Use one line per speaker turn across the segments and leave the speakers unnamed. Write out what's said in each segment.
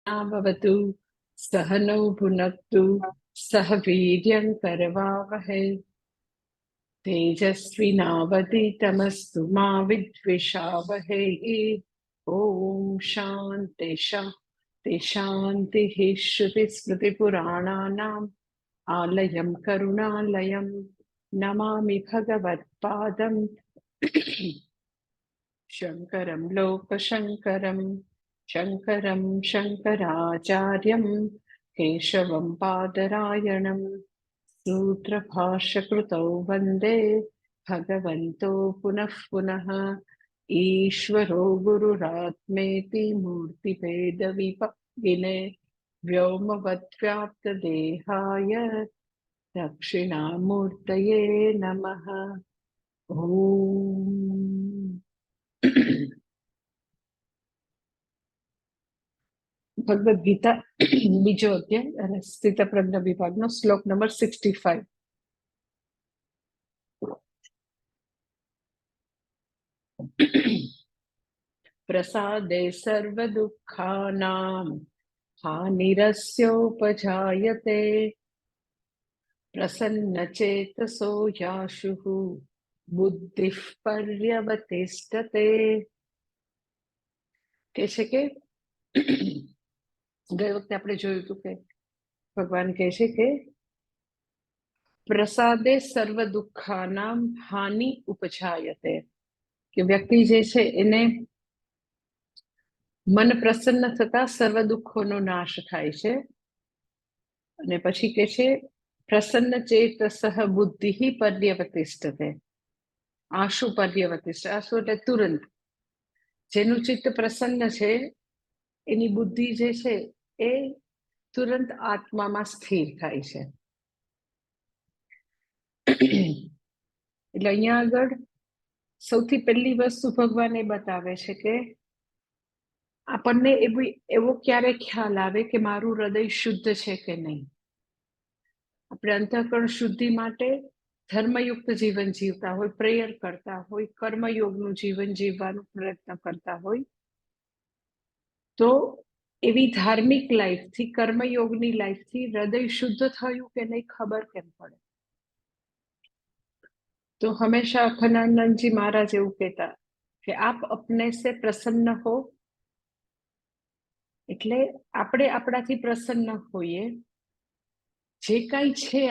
भवतु सहनौ भुनक्तु सह वीर्यं करवावहै तेजस्विनावधीतमस्तु मा विद्विषावहै। ॐ शान्ति शान्ति शान्तिः। श्रुतिस्मृतिपुराणानाम् आलयं करुणालयं नमामि भगवत्पादं शङ्करं लोकशङ्करं शङ्करं शङ्कराचार्यं केशवं पादरायणं सूत्रभाष्यकृतौ वन्दे भगवन्तो पुनः पुनः। ईश्वरो गुरुरात्मेति मूर्तिभेदविभागिने व्योमवद्व्याप्तदेहाय दक्षिणामूर्तये नमः। ॐ ભગવદ ગીતા બીજો અધ્યાય અને સ્થિતપ્રજ્ઞ વિભાગનો શ્લોક નંબર 65। પ્રસાદે સર્વ દુઃખાનાં હાનિરસ્યોપજાયતે પ્રસન્ન ચેતસો યાશુઃ બુદ્ધિઃ પર્યવતિષ્ઠતે। કે છે કે ગઈ વખતે આપણે જોયું હતું કે ભગવાન કહે છે કે પ્રસાદે સર્વ દુઃખાનામ હાનિ ઉપજાયતે, કે વ્યક્તિ જે છે એને મન પ્રસન્ન થતા સર્વ દુઃખોનો નાશ થાય છે। અને પછી કે છે પ્રસન્ન ચેતસઃ બુદ્ધિ પર્યવતિષ્ઠતે। આશુ પર્યવતિષ્ઠ, આશુ એટલે તુરંત, જેનું ચિત્ત પ્રસન્ન છે એની બુદ્ધિ જે છે એ તુરંત આત્મામાં સ્થિર થાય છે। એટલે અહીંયા આગળ સૌથી પહેલી વસ્તુ ભગવાન એ બતાવે છે કે આપણને એવો ક્યારે ખ્યાલ આવે કે મારું હૃદય શુદ્ધ છે કે નહીં। આપણે અંતઃકરણ શુદ્ધિ માટે ધર્મયુક્ત જીવન જીવતા હોય, પ્રેયર કરતા હોય, કર્મયોગનું જીવન જીવવાનો પ્રયત્ન કરતા હોય, તો એવી ધાર્મિક લાઈફથી, કર્મયોગની લાઈફથી હૃદય શુદ્ધ થયું કે નહીં ખબર કેમ પડે? તો હંમેશા અખંડાનંદજી મહારાજ એવું કહેતા કે આપ અપને સે પ્રસન્ન હો, એટલે આપણે આપણાથી પ્રસન્ન હોઈએ। જે કાંઈ છે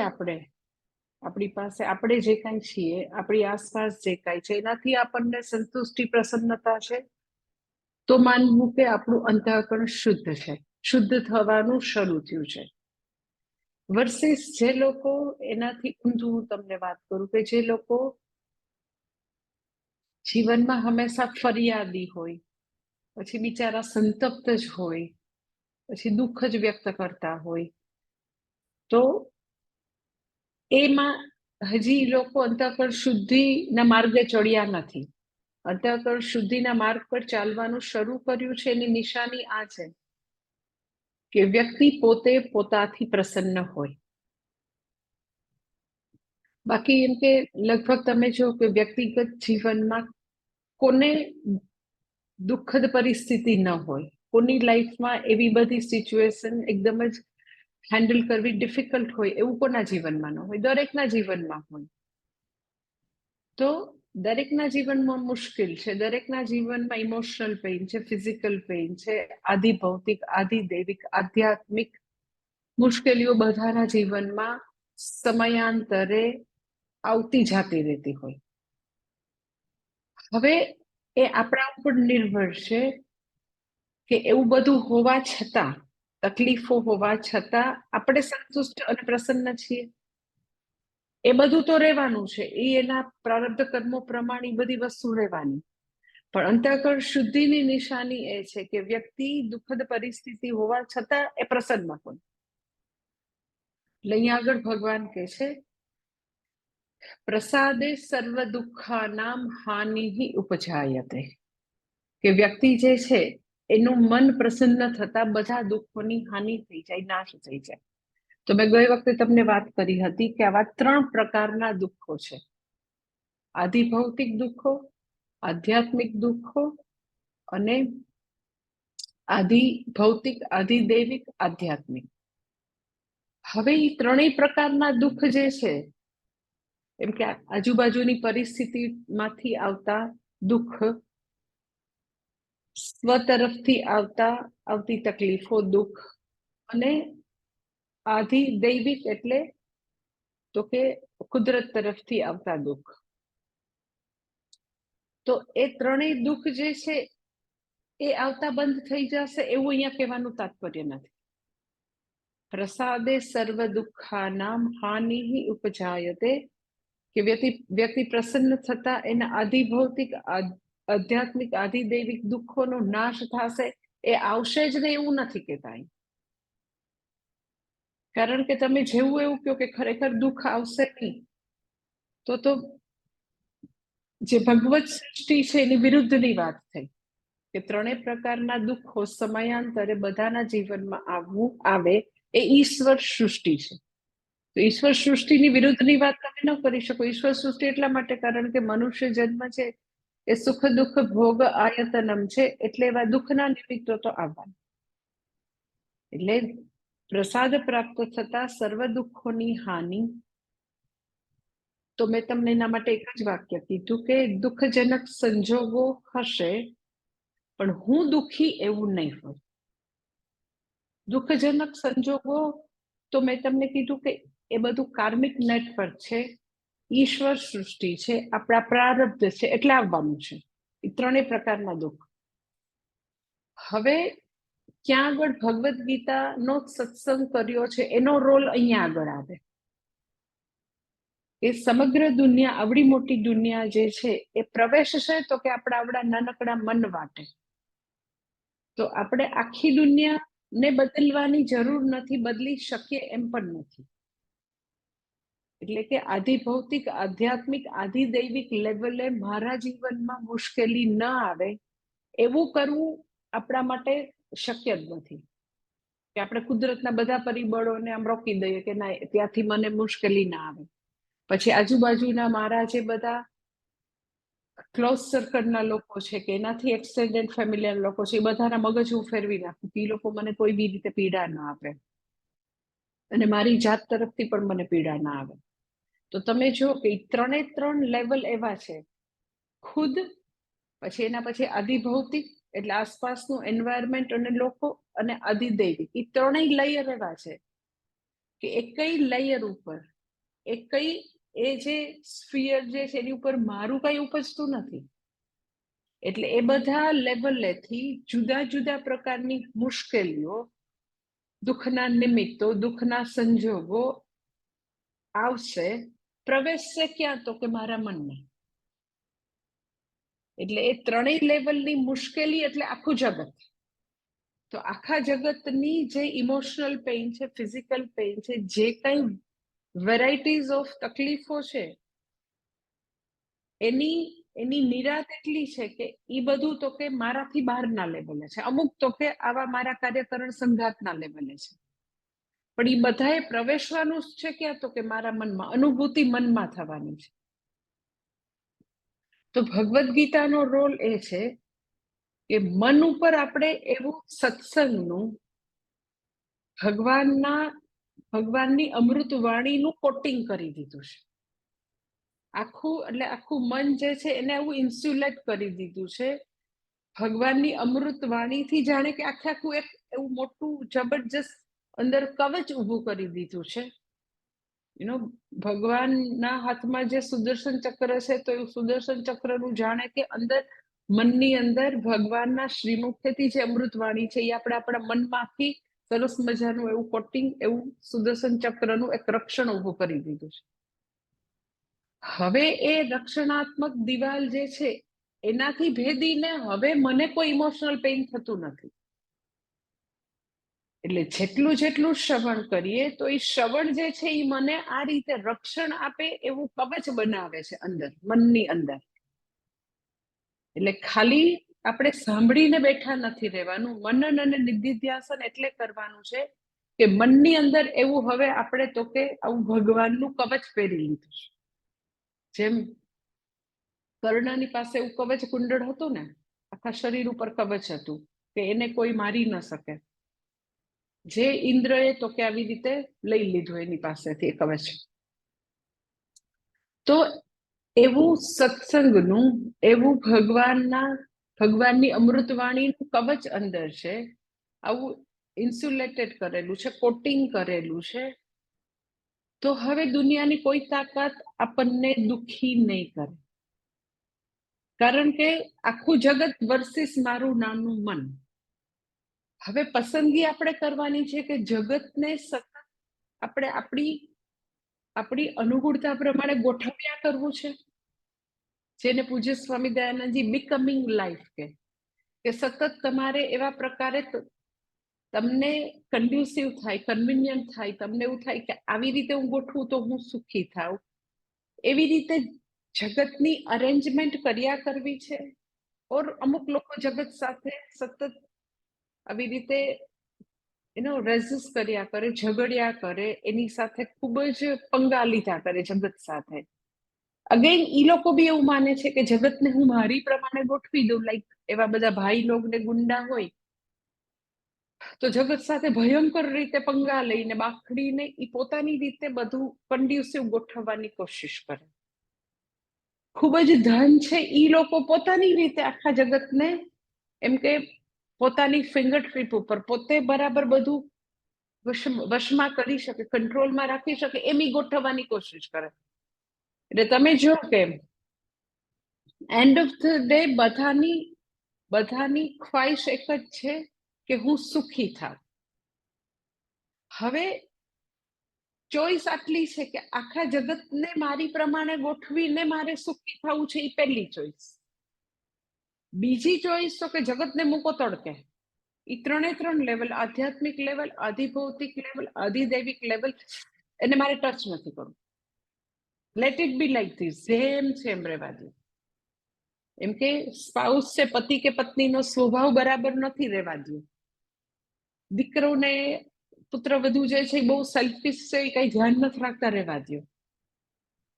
આપણી પાસે, આપણે જે કાંઈ છીએ, આપણી આસપાસ જે કાંઈ છે એનાથી આપણને સંતુષ્ટિ, પ્રસન્નતા છે, તો માનવું કે આપણું અંતઃકરણ શુદ્ધ છે, શુદ્ધ થવાનું શરૂ થયું છે। વર્સિસ જે લોકો, એનાથી ઊંધું હું તમને વાત કરું કે જે લોકો જીવનમાં હંમેશા ફરિયાદી હોય, પછી બિચારા સંતપ્ત જ હોય, પછી દુઃખ જ વ્યક્ત કરતા હોય, તો એમાં હજી લોકો અંતઃકરણ શુદ્ધિના માર્ગે ચડ્યા નથી। અંતઃકરણ શુદ્ધિના માર્ગ પર ચાલવાનું શરૂ કર્યું છે એની નિશાની આ છે કે વ્યક્તિ પોતે પોતાથી પ્રસન્ન હોય। બાકી એમ કે લગભગ તમે જો કે વ્યક્તિગત જીવનમાં કોને દુઃખદ પરિસ્થિતિ ન હોય, કોની લાઈફમાં એવી બધી સિચ્યુએશન એકદમ જ હેન્ડલ કરવી ડિફિકલ્ટ હોય એવું કોના જીવનમાં ન હોય? દરેકના જીવનમાં હોય। તો દરેકના જીવનમાં મુશ્કેલ છે, દરેકના જીવનમાં ઇમોશનલ પેઇન છે, ફિઝિકલ પેઇન છે, આદિ ભૌતિક, આદિ દૈવિક, આધ્યાત્મિક મુશ્કેલીઓ બધાના જીવનમાં સમયાંતરે આવતી જાતી રહેતી હોય। હવે એ આપણા ઉપર નિર્ભર છે કે એવું બધું હોવા છતાં, તકલીફો હોવા છતાં આપણે સંતુષ્ટ અને પ્રસન્ન છીએ। એ બધું તો રહેવાનું છે, એ એના પ્રારબ્ધ કર્મો પ્રમાણે બધી વસ્તુ રહેવાની, પણ અંતઃકરણ શુદ્ધિની નિશાની એ છે કે વ્યક્તિ દુઃખદ પરિસ્થિતિ હોવા છતાં એ પ્રસન્ન હોય। એટલે અહીંયા આગળ ભગવાન કહે છે પ્રસાદે સર્વ દુઃખાનામ હાનિ ઉપજાયતે, કે વ્યક્તિ જે છે એનું મન પ્રસન્ન થતા બધા દુઃખોની હાનિ થઈ જાય, નાશ થઈ જાય। તો મેં ગઈ વખતે તમને વાત કરી હતી કે આવા 3 પ્રકારના દુઃખો છે: આધિભૌતિક દુઃખો, આધ્યાત્મિક દુઃખો અને આધિ ભૌતિક, આધિ દૈવિક, આધ્યાત્મિક. હવે એ ત્રણેય પ્રકારના દુઃખ જે છે, એમ કે આજુબાજુની પરિસ્થિતિમાંથી આવતા દુઃખ, સ્વ તરફથી આવતી તકલીફો, દુઃખ, અને આધિ દૈવિક એટલે તો કે કુદરત તરફથી આવતા દુઃખ. તો એ ત્રણેય દુઃખ જે છે એ આવતા બંધ થઈ જશે એવું અહીંયા કહેવાનું તાત્પર્ય નથી. પ્રસાદે સર્વ દુઃખાનામ હાનિ ઉપજાયતે, કે વ્યક્તિ પ્રસન્ન થતા એના આધિભૌતિક, આધ્યાત્મિક, આધિદૈવિક દુઃખોનો નાશ થશે, એ આવશે જ નહીં એવું નથી કહેતા. કારણ કે તમે જેવું એવું કહો કે ખરેખર દુઃખ આવશે નહીં, તો જે ભગવત સૃષ્ટિ છે એની વિરુદ્ધની વાત થઈ કે ત્રણેય પ્રકારના દુઃખો સમયાંતરે બધાના જીવનમાં આવે એ ઈશ્વર સૃષ્ટિ છે. તો ઈશ્વર સૃષ્ટિની વિરુદ્ધની વાત તમે ન કરી શકો. ઈશ્વર સૃષ્ટિ એટલા માટે કારણ કે મનુષ્ય જન્મ છે એ સુખ દુઃખ ભોગ આયતનમ છે, એટલે એવા દુઃખના નિમિત્તો તો આવવાના. એટલે પ્રસાદ પ્રાપ્ત થતા સર્વ દુઃખોની હાનિ. તો મેં તમને એના માટે એક જ વાક્ય કીધું કે દુઃખજનક સંજોગો હશે પણ હું દુઃખી એવું નહીં હોય. દુઃખજનક સંજોગો તો મેં તમને કીધું કે એ બધું કાર્મિક નેટવર્ક છે, ઈશ્વર સૃષ્ટિ છે, આપણા પ્રારબ્ધ છે, એટલે આવવાનું છે એ ત્રણેય પ્રકારના દુઃખ. હવે ક્યાં આગળ ભગવદ્ ગીતાનો સત્સંગ કર્યો છે એનો રોલ અહીંયા આગળ આવે. એ સમગ્ર દુનિયા, આવડી મોટી દુનિયા જે છે એ પ્રવેશ છે તો કે આપણા નાનકડા મન વાટે. તો આપણે આખી દુનિયાને બદલવાની જરૂર નથી, બદલી શકીએ એમ પણ નથી. એટલે કે આધિભૌતિક, આધ્યાત્મિક, આધિદૈવિક લેવલે મારા જીવનમાં મુશ્કેલી ન આવે એવું કરવું આપણા માટે શક્ય જ નથી. કે આપણે કુદરતના બધા પરિબળોને આમ રોકી દઈએ કે ના ત્યાંથી મને મુશ્કેલી ના આવે. પછી આજુબાજુના મારા જે બધા ક્લોઝ સર્કલના લોકો છે કે એનાથી એક્સટેન્ડેડ ફેમિલીના લોકો છે, એ બધાના મગજ હું ફેરવી નાખું કે એ લોકો મને કોઈ બી રીતે પીડા ના આપે અને મારી જાત તરફથી પણ મને પીડા ના આવે. તો તમે જો કે ત્રણ લેવલ એવા છે, ખુદ, પછી એના પછી આધિભૌતિક એટલે આસપાસનું એન્વાયરમેન્ટ અને લોકો, અને આધિદૈવિક, એ ત્રણેય લેયર એવા છે કે એકઈ લેયર ઉપર એ જે સ્ફિયર જે છે એની ઉપર મારું કઈ ઉપજતું નથી. એટલે એ બધા લેવલેથી જુદા જુદા પ્રકારની મુશ્કેલીઓ, દુઃખના નિમિત્તો, દુઃખના સંજોગો આવશે, પ્રવેશશે ક્યાં તો કે મારા મનમાં. એટલે એ ત્રણેય લેવલની મુશ્કેલી એટલે આખું જગત. તો આખા જગતની જે ઇમોશનલ પેઇન છે, ફિઝિકલ પેઇન છે, જે કઈ વેરાયટીઝ ઓફ તકલીફો છે, એની નિરાત એટલી છે કે એ બધું તો કે મારાથી બહારના લેવલે છે, અમુક તો કે આવા મારા કાર્યકરણ સંઘાતના લેવલે છે, પણ એ બધાએ પ્રવેશવાનું છે ક્યાં તો કે મારા મનમાં, અનુભૂતિ મનમાં થવાની છે. તો ભગવદ્ ગીતાનો રોલ એ છે કે મન ઉપર આપણે એવું સત્સંગનું, ભગવાનની અમૃત વાણીનું કોટિંગ કરી દીધું છે. આખું મન જે છે એને એવું ઇન્સ્યુલેટ કરી દીધું છે ભગવાનની અમૃત વાણીથી, જાણે કે આખું એક એવું મોટું જબરજસ્ત અંદર કવચ ઊભું કરી દીધું છે. ભગવાનના હાથમાં જે સુદર્શન ચક્ર છે, તો એ સુદર્શન ચક્રનું જાણે કે અંદર મનની અંદર ભગવાનના શ્રીમુખેથી જે અમૃતવાણી છે એ આપણે આપણા મનમાંથી સરસ મજાનું એવું કોટિંગ, એવું સુદર્શન ચક્રનું એક રક્ષણ ઊભું કરી દીધું છે. હવે એ રક્ષણાત્મક દિવાલ જે છે એનાથી ભેદીને હવે મને કોઈ ઇમોશનલ પેઇન થતું નથી. એટલે જેટલું શ્રવણ કરીએ તો એ શ્રવણ જે છે એ મને આ રીતે રક્ષણ આપે એવું કવચ બનાવે છે અંદર, મનની અંદર. એટલે ખાલી આપણે સાંભળીને બેઠા નથી રહેવાનું, મનન અને નિધિધ્યાસન એટલે કરવાનું છે કે મનની અંદર એવું હવે આપણે તો કે આવું ભગવાનનું કવચ પહેરી લીધું છે. જેમ કર્ણની પાસે એવું કવચ કુંડળ હતું ને, આખા શરીર ઉપર કવચ હતું, કે એને કોઈ મારી ન શકે. જે ઇન્દ્રએ તો કે આવી રીતે લઈ લીધું એની પાસેથી કવચ. તો એવું સત્સંગનું, એવું ભગવાનની અમૃતવાણીનું કવચ અંદર છે, આવું ઇન્સ્યુલેટેડ કરેલું છે, કોટિંગ કરેલું છે. તો હવે દુનિયાની કોઈ તાકાત આપણને દુખી નહીં કરે, કારણ કે આખું જગત વર્સિસ મારું નાનું મન. હવે પસંદગી આપણે કરવાની છે કે જગતને સતત આપણે આપણી અનુકૂળતા પ્રમાણે ગોઠવ્યા કરવું છે, જેને પૂજ્ય સ્વામી દયાનંદજી બીકમિંગ લાઈફ કે સતત તમારે એવા પ્રકારે તમને કન્ડ્યુસિવ થાય, કન્વિનિયન્ટ થાય, તમને એવું થાય કે આવી રીતે હું ગોઠવું તો હું સુખી થાઉં, એવી રીતે જગતની અરેન્જમેન્ટ કર્યા કરવી છે. ઓર અમુક લોકો જગત સાથે સતત આવી રીતે રેઝિસ્ટ કર્યા કરે, ઝઘડ્યા કરે, એની સાથે ખૂબ જ પંગા લીધા કરે જગત સાથે. અગેન ઈ લોકો બી એવું માને છે કે જગતને હું મારી પ્રમાણે ગોઠવી દઉં, લાઈક એવા બધા ભાઈ લોક ને ગુંડા હોય તો જગત સાથે ભયંકર રીતે પંગા લઈને બાખડીને ઈ પોતાની રીતે બધું કન્ડ્યુસિવ ગોઠવવાની કોશિશ કરે. ખૂબ જ ધન છે ઈ લોકો પોતાની રીતે આખા જગતને એમ કે પોતાની ફિંગર ટિપ ઉપર પોતે બરાબર બધું વશમાં કરી શકે, કંટ્રોલમાં રાખી શકે, એમ ગોઠવવાની કોશિશ કરે. એટલે તમે જો કે એન્ડ ઓફ ધ ડે બધાની ખ્વાહિશ એક જ છે કે હું સુખી થાઉં. હવે ચોઈસ આટલી છે કે આખા જગતને મારી પ્રમાણે ગોઠવીને મારે સુખી થવું છે, એ પહેલી ચોઈસ. બીજી ચોઈસ તો કે જગતને મૂકો તડકે. એ ત્રણ લેવલ, આધ્યાત્મિક લેવલ, અધિભૌતિક લેવલ, અધિદૈવિક લેવલ, એને મારે ટચ નથી કરવું. Let it be like this, જેમ છે એમ રહેવા દો. એમ કે સ્પાઉસ છે, પતિ કે પત્નીનો સ્વભાવ બરાબર નથી રહેવા દો. દીકરોને પુત્ર વધુ જે છે એ બહુ સેલ્ફિશ છે, એ કઈ ધ્યાન નથી રાખતા, રહેવા દો.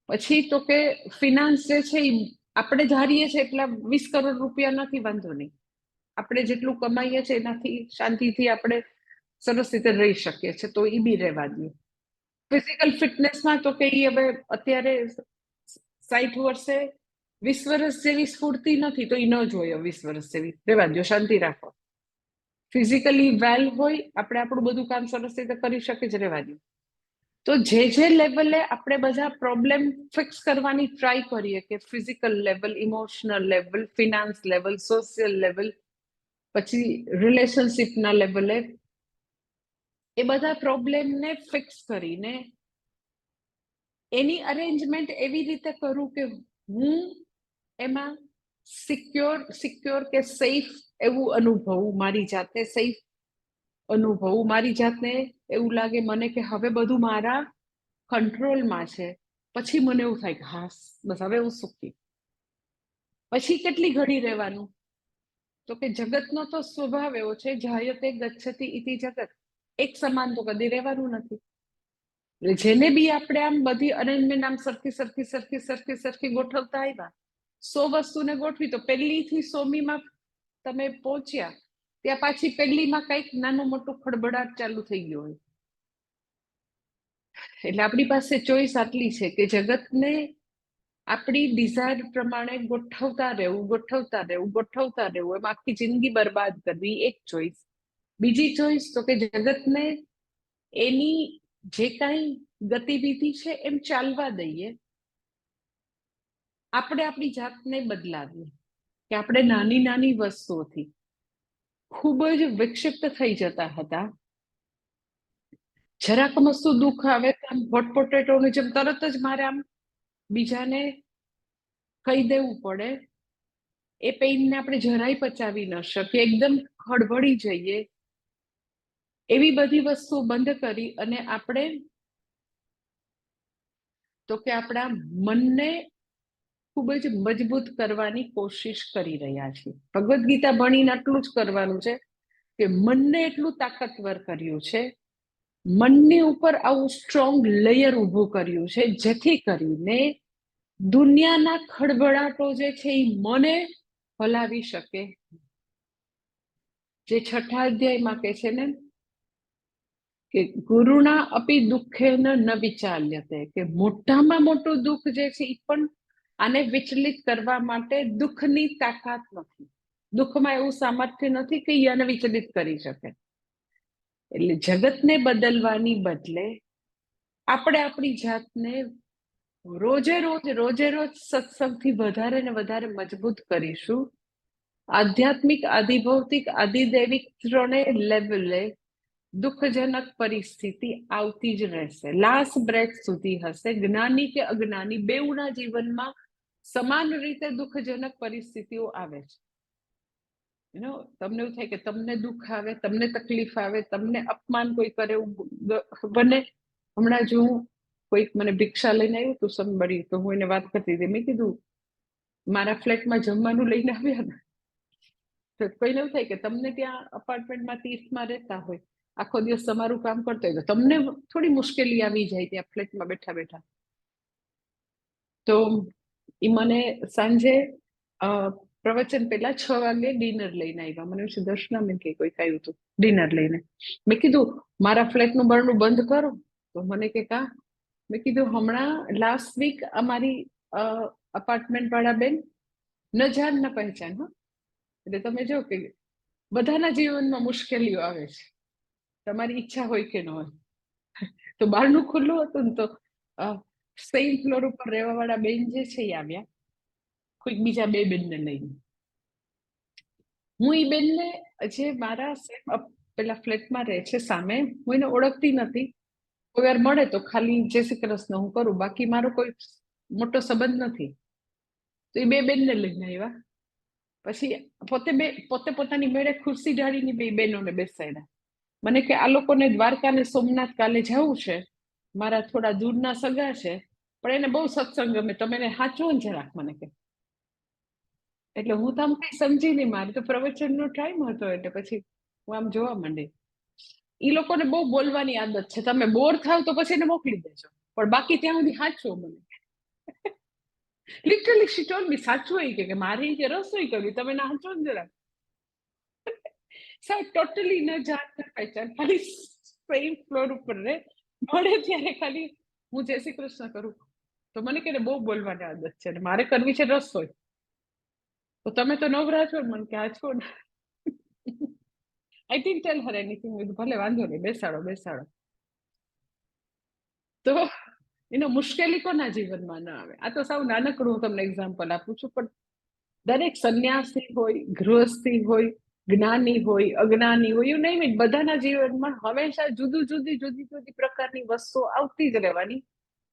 પછી તો કે ફિનાન્સ જે છે એ આપણે ધારીએ છીએ એટલા 20 કરોડ રૂપિયા નથી, વાંધો નહીં, આપણે જેટલું કમાઈએ છીએ એનાથી શાંતિથી આપણે સરસ રીતે રહી શકીએ છીએ, તો એ બી રહેવા દો. ફિઝિકલ ફિટનેસમાં તો કે હવે અત્યારે 60 વર્ષે 20 વર્ષ જેવી સ્ફૂર્તિ નથી, તો એ ન જોયો 20 વર્ષ જેવી, રહેવા દો, શાંતિ રાખો. ફિઝિકલી વેલ હોય, આપણે આપણું બધું કામ સરસ રીતે કરી શકીએ જ, રહેવા દો. તો જે લેવલે આપણે બધા પ્રોબ્લેમ ફિક્સ કરવાની ટ્રાય કરીએ કે physical level, emotional level, finance level, social level, પછી રિલેશનશિપના લેવલે, એ બધા પ્રોબ્લેમને ફિક્સ કરીને એની અરેન્જમેન્ટ એવી રીતે કરું કે હું એમાં સિક્યોર કે સેફ એવું અનુભવું, મારી જાતે સેફ અનુભવું, મારી જાતને એવું લાગે મને કે હવે બધું મારા કંટ્રોલમાં છે. પછી મને એવું થાય કે હા, બસ હવે હું સુખી. પછી કેટલી ઘડી રહેવાનું? તો કે જગતનો તો સ્વભાવ એવો છે, જાયતે ગચ્છતિ ઇતિ જગત, એક સમાન તો કદી રહેવાનું નથી. જેને બી આપણે આમ બધી અરેન્જમેન્ટ આમ સરખી ગોઠવતા આવ્યા, 100 વસ્તુને ગોઠવી, તો પહેલી થી 100મીમાં તમે પહોંચ્યા ત્યાં પાછી પહેલીમાં કઈક નાનું મોટું ખડબડાટ ચાલુ થઈ ગયો હોય. એટલે આપણી પાસે ચોઈસ આટલી છે કે જગતને આપણી ડિઝાયર પ્રમાણે ગોઠવતા રહેવું, એમ આખી જિંદગી બરબાદ કરવી, એક ચોઈસ. બીજી ચોઈસ તો કે જગતને એની જે કાંઈ ગતિવિધિ છે એમ ચાલવા દઈએ, આપણે આપણી જાતને બદલાવીએ, કે આપણે નાની નાની વસ્તુઓથી ખૂબ જ વિક્ષિપ્ત થઈ જતા હતા. જરાક મસ્તું દુઃખ આવે તો આમ હોટ પોટેટોની જેમ તરત જ મારે આમ બીજાને કહી દેવું પડે. એ પેઇનને આપણે જરાય પચાવી ન શકીએ, એકદમ ખડબડી જઈએ. એવી બધી વસ્તુ બંધ કરી અને આપણે તો કે આપણા મનને ખૂબ જ મજબૂત કરવાની કોશિશ કરી રહ્યા છીએ. ભગવદ્ ગીતા ભણીને આટલું જ કરવાનું છે કે મનને એટલું તાકાતવર કર્યું છે, મનની ઉપર આવું સ્ટ્રોંગ લેયર ઊભું કર્યું છે, જેથી કરીને દુનિયાના ખળભળાટો જે છે એ મને હલાવી શકે. જે 6થા અધ્યાયમાં કહે છે ને કે ગુરુના અપી દુઃખેન ન વિચાલ્યતે, કે મોટામાં મોટું દુઃખ જે છે એ પણ આને વિચલિત કરવા માટે દુઃખની તાકાત નથી. દુઃખમાં એવું સામર્થ્ય નથી કે આને વિચલિત કરી શકે. એટલે જગતને બદલવાની બદલે આપણે આપણી જાતને રોજે રોજ સત્સંગથી વધારે ને વધારે મજબૂત કરીશું. આધ્યાત્મિક, આધિભૌતિક, આધિદૈવિક ત્રણે લેવલે દુઃખજનક પરિસ્થિતિ આવતી જ રહેશે. લાસ્ટ બ્રેથ સુધી હશે. જ્ઞાની કે અજ્ઞાની બેઉના જીવનમાં સમાન રીતે દુઃખજનક પરિસ્થિતિઓ આવે છે. તમને એવું થાય કે તમને દુઃખ આવે, તમને તકલીફ આવે, તમને અપમાન કોઈ કરે એવું બને. હમણાં જો કોઈક મને ભિક્ષા લઈને આવ્યું હતું સમબડી, તો હું એને વાત કરતી હતી. મેં કીધું મારા ફ્લેટમાં જમવાનું લઈને આવ્યા ને, તો કોઈને એવું થાય કે તમને ત્યાં અપાર્ટમેન્ટમાં 30માં રહેતા હોય, આખો દિવસ તમારું કામ કરતા હોય, તો તમને થોડી મુશ્કેલી આવી જાય ત્યાં ફ્લેટમાં બેઠા બેઠા. તો એ મને સાંજે પ્રવચન પહેલા 6 વાગે ડિનર લઈને આવ્યા. મને એવું દર્શના મેં કે કોઈક આવ્યું હતું ડિનર લઈને. મેં કીધું મારા ફ્લેટનું બરણું બંધ કરો. તો મને કે કા? મેં કીધું હમણાં લાસ્ટ વીક અમારી અપાર્ટમેન્ટ વાળા બેન ન જાન ન પહેચાન, હા, એટલે તમે જો કે બધાના જીવનમાં મુશ્કેલીઓ આવે છે, તમારી ઈચ્છા હોય કે ન હોય. તો બહારનું ખુલ્લું હતું ને, તો સેમ ફ્લોર ઉપર રહેવા વાળા બેન જે છે એ આવ્યા, કોઈક બીજા 2 બેનને લઈને. હું એ બેનને જે મારા પેલા ફ્લેટમાં રહે છે સામે, હું એને ઓળખતી નથી. કોઈ વાર મળે તો ખાલી જય શ્રી કૃષ્ણ હું કરું, બાકી મારો કોઈ મોટો સંબંધ નથી. તો એ 2 બેનને લઈને આવ્યા. પછી પોતે પોતાની મેળે ખુરશી ઢાળીને 2 બહેનોને બેસાડ્યા. મને કે આ લોકોને દ્વારકા ને સોમનાથ કાલે જવું છે, મારા થોડા દૂરના સગા છે, પણ એને બહુ સત્સંગ ગમે, તમે એને સાચવો ને જરાક મને કે. એટલે હું તો આમ કઈ સમજી નહીં, મારે તો પ્રવચનનો ટાઈમ હતો, એટલે પછી હું આમ જોવા માંડી. એ લોકોને બહુ બોલવાની આદત છે, તમે બોર થાવ તો પછી એને મોકલી દેજો, પણ બાકી ત્યાં સુધી સાચવો મને. લિટરલી શી ટોલ્ડ મી, સાચું કે મારી કે રસોઈ કરવી, તમે ના સાચવો ને જરાક. સાહેબ ટોટલી ન જાણ પહેચાન, ખાલી સેમ ફ્લોર ઉપર રે, મળે ત્યારે ખાલી હું જય શ્રી કૃષ્ણ કરું. તો મને કે બહુ બોલવાની આદત છે ને મારે કરવી છે રસોઈ, તો તમે તો નવરા છો ને. મને કે આ છો ને. I didn't tell her anything. ભલે વાંધો નહીં, બેસાડો બેસાડો. તો એનો મુશ્કેલી કોના જીવનમાં ના આવે. આ તો સાવ નાનકડું હું તમને એક્ઝામ્પલ આપું છું, પણ દરેક સંન્યાસી હોય, ગૃહસ્થી હોય, જ્ઞાની હોય, અજ્ઞાની હોય, એવું નહીં, બધાના જીવનમાં હંમેશા જુદી પ્રકારની વસ્તુઓ આવતી જ રહેવાની.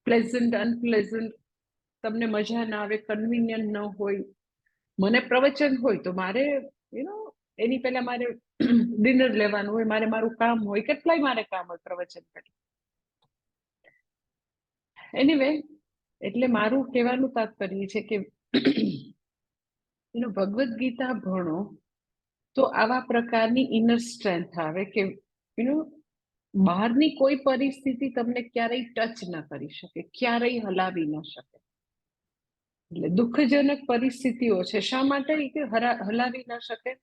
પ્લેઝન્ટ, અનપ્લેઝન્ટ, તમને મજા ના આવે, કન્વિનિયન્ટ ન હોય. મને પ્રવચન હોય તો મારે એની પહેલા મારે ડિનર લેવાનું હોય, મારે મારું કામ હોય, કેટલાય મારે કામ હોય પ્રવચન પહેલા. એનીવે, એટલે મારું કહેવાનું તાત્પર્ય છે કે ભગવદ્ ગીતા ભણો તો આવા પ્રકારની ઇનર સ્ટ્રેન્થ આવે કે બહારની કોઈ પરિસ્થિતિ તમને ક્યારેય ટચ ન કરી શકે, ક્યારેય હલાવી ન શકે. એટલે દુઃખજનક પરિસ્થિતિઓ છે, શા માટે કે હલાવી ન શકે?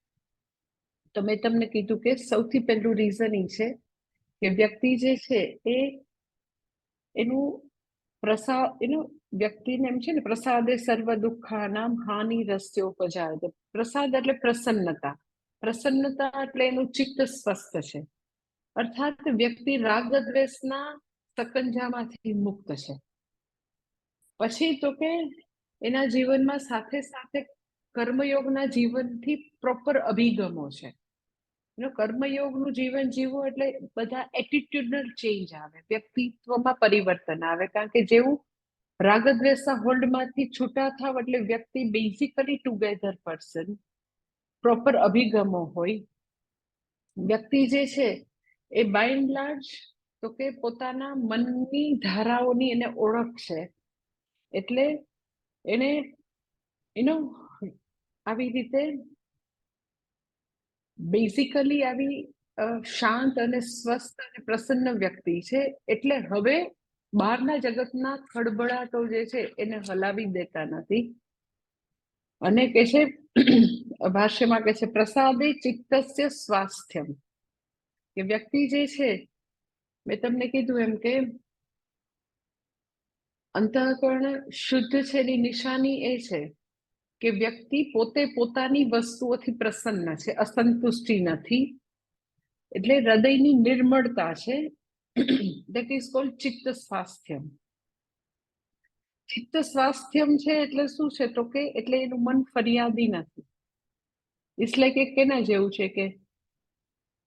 તો મેં તમને કીધું કે સૌથી પહેલું રીઝન એ છે કે વ્યક્તિ જે છે એ એનું વ્યક્તિને એમ છે ને, પ્રસાદે સર્વ દુઃખાનામ હાનિ રસ્યોપજાયતે. પ્રસાદ એટલે પ્રસન્નતા, પ્રસન્નતા એટલે એનું ચિત્ત સ્વસ્થ છે, અર્થાત વ્યક્તિ રાગ દ્વેષના સકંજામાંથી મુક્ત છે. પછી તો કે એના જીવનમાં સાથે સાથે કર્મયોગના જીવનથી પ્રોપર અભિગમો છે. કર્મયોગનું જીવન જીવવું એટલે બધા એટીટ્યુડનલ ચેન્જ આવે, વ્યક્તિત્વમાં પરિવર્તન આવે. કારણ કે જેવું રાગદ્વેષના હોલ્ડમાંથી છૂટા થાવ એટલે વ્યક્તિ બેઝિકલી ટુગેધર પર્સન, પ્રોપર અભિગમો હોય. વ્યક્તિ જે છે એ બાય એન્ડ લાર્જ તો કે પોતાના મનની ધારાઓની એને ઓળખ છે, એટલે એને આવી રીતે બેઝિકલી આવી શાંત અને સ્વસ્થ અને પ્રસન્ન વ્યક્તિ છે. એટલે હવે બહારના જગતના ખળભળાટો જે છે એને હલાવી દેતા નથી. અને કે છે ભાષ્યમાં કે છે પ્રસાદે ચિત્તસ્ય સ્વાસ્થ્યમ, કે વ્યક્તિ જે છે, મેં તમને કીધું એમ કે અંતઃકરણ શુદ્ધ છે એની નિશાની એ છે કે વ્યક્તિ પોતે પોતાની વસ્તુઓથી પ્રસન્ન છે, અસંતુષ્ટિ નથી, એટલે હૃદયની નિર્મળતા છે. દેટ ઇઝ કોલ્ડ ચિત્ત સ્વાસ્થ્યમ. ચિત્ત સ્વાસ્થ્યમ છે એટલે શું છે, તો કે એટલે એનું મન ફરિયાદી નથી. એટલે કે કેના જેવું છે કે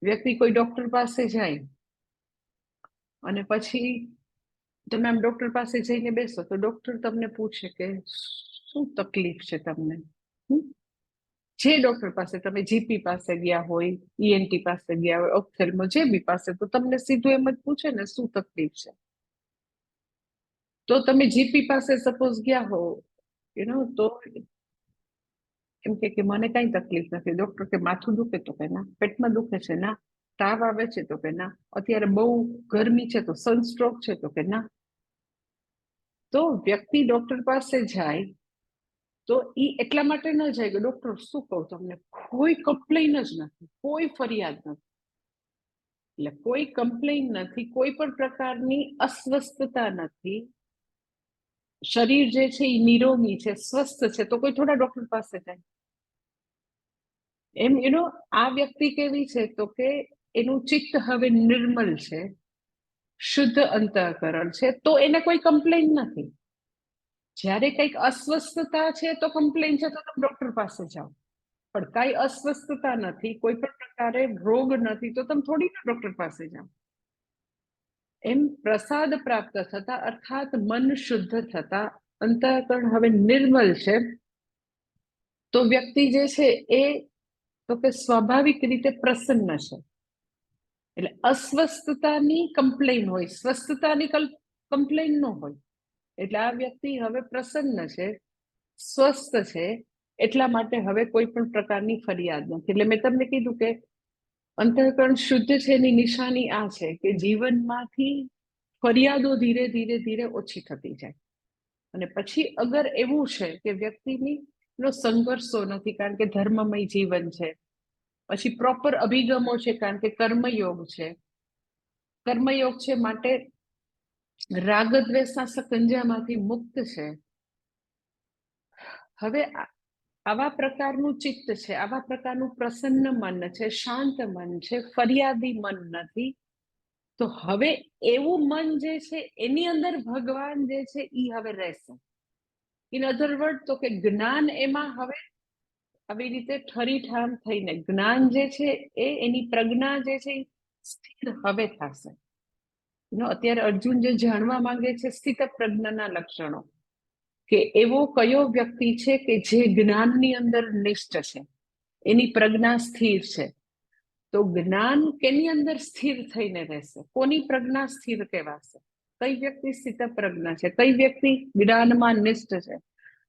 વ્યક્તિ કોઈ ડોક્ટર પાસે જાય અને પછી તમે આમ ડોક્ટર પાસે જઈને બેસો તો ડોક્ટર તમને પૂછે કે શું તકલીફ છે તમને. જે ડોક્ટર પાસે તમે જીપી પાસે ગયા હોય, ઈએનટી પાસે ગયા હોય, ઓપ્થેલ્મો જે બી પાસે, તો તમને સીધું એમ જ પૂછે ને શું તકલીફ છે. તો તમે જીપી પાસે સપોઝ ગયા હો, તો એમ કે મને કઈ તકલીફ નથી. ડોક્ટર કે માથું દુખે તો કે ના, પેટમાં દુખે છે ના, તાવ આવે છે તો કે ના, અત્યારે બહુ ગરમી છે તો સનસ્ટ્રોક છે તો કે ના. તો વ્યક્તિ ડોક્ટર પાસે જાય તો એ એટલા માટે ન જાય કે ડોક્ટર શું કહું તમને, કોઈ કમ્પ્લેન જ નથી, કોઈ ફરિયાદ નથી. એટલે કોઈ કમ્પ્લેન નથી, કોઈ પણ પ્રકારની અસ્વસ્થતા નથી, શરીર જે છે એ નિરોગી છે, સ્વસ્થ છે, તો કોઈ થોડા ડોક્ટર પાસે જાય એમ. આ વ્યક્તિ કેવી છે, તો કે એનું ચિત્ત હવે નિર્મલ છે, શુદ્ધ અંતઃકરણ છે, તો એને કોઈ કમ્પ્લેન નથી. જ્યારે કંઈક અસ્વસ્થતા છે તો કમ્પ્લેન છે, તો તમે ડોક્ટર પાસે જાઓ. પણ કઈ અસ્વસ્થતા નથી, કોઈ પણ પ્રકારે રોગ નથી, તો તમે થોડી ના ડોક્ટર પાસે જાઓ. એમ પ્રસાદ પ્રાપ્ત થતા, અર્થાત મન શુદ્ધ થતા, અંતઃકરણ હવે નિર્મલ છે, તો વ્યક્તિ જે છે એ તો કે સ્વાભાવિક રીતે પ્રસન્ન છે. એટલે અસ્વસ્થતાની કમ્પ્લેન હોય, સ્વસ્થતાની કમ્પ્લેન ન હોય. એટલે આ વ્યક્તિ હવે પ્રસન્ન છે, સ્વસ્થ છે, એટલા માટે હવે કોઈ પણ પ્રકારની ફરિયાદ નથી. એટલે મેં તમને કીધું કે અંતઃકરણ શુદ્ધ છે એની નિશાની આ છે કે જીવનમાંથી ફરિયાદો ધીરે ધીરે ધીરે ઓછી થતી જાય. અને પછી અગર એવું છે કે વ્યક્તિની સંઘર્ષો નથી, કારણ કે ધર્મમય જીવન છે, પછી પ્રોપર અભિગમો છે, કારણ કે કર્મયોગ છે, કર્મયોગ છે માટે રાગ દ્વેષના સકંજામાંથી મુક્ત છે. હવે આવા પ્રકારનું ચિત્ત છે, આવા પ્રકારનું પ્રસન્ન મન છે, શાંત મન છે, ફરિયાદી મન નથી. તો હવે એવું મન જે છે એની અંદર ભગવાન જે છે એ હવે રહેશે. ઇન અધર વર્ડ, તો કે જ્ઞાન એમાં હવે આવી રીતે ઠરીઠામ થઈને જ્ઞાન જે છે એ એની પ્રજ્ઞા જે છે સ્થિર હવે થશે. અત્યારે અર્જુન જે જાણવા માંગે છે સ્થિત પ્રજ્ઞાના લક્ષણો, કે એવો કયો વ્યક્તિ છે કે જે જ્ઞાનની અંદર નિષ્ઠ છે, એની પ્રજ્ઞા સ્થિર છે. તો જ્ઞાન કેની અંદર સ્થિર થઈને રહેશે, કોની પ્રજ્ઞા સ્થિર કહેવાશે, કઈ વ્યક્તિ સ્થિત પ્રજ્ઞા છે, કઈ વ્યક્તિ જ્ઞાનમાં નિષ્ઠ છે,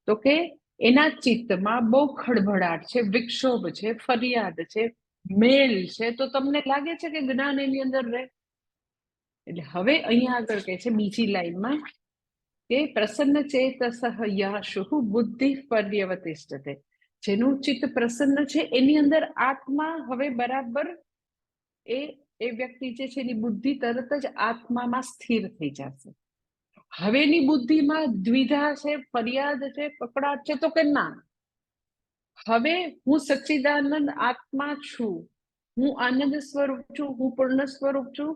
તો કે એના ચિત્તમાં બહુ ખળભળાટ છે, વિક્ષોભ છે, ફરિયાદ છે, મેલ છે, તો તમને લાગે છે કે જ્ઞાન એની અંદર રહે. એટલે હવે અહીંયા આગળ કહે છે બીજી લાઈનમાં કે પ્રસન્ન ચેતસઃ યાશુઃ બુદ્ધિ પર્યવતિષ્ઠતે, જેનું ચિત્ત પ્રસન્ન છે એની અંદર આત્મા હવે બરાબર એ વ્યક્તિ જે છે એની બુદ્ધિ તરત જ આત્મામાં સ્થિર થઈ જશે. હવેની બુદ્ધિમાં દ્વિધા છે, ફરિયાદ છે, કકડાટ છે, તો કે ના, હવે હું સચ્ચિદાનંદ આત્મા છું, હું આનંદ સ્વરૂપ છું, હું પૂર્ણ સ્વરૂપ છું,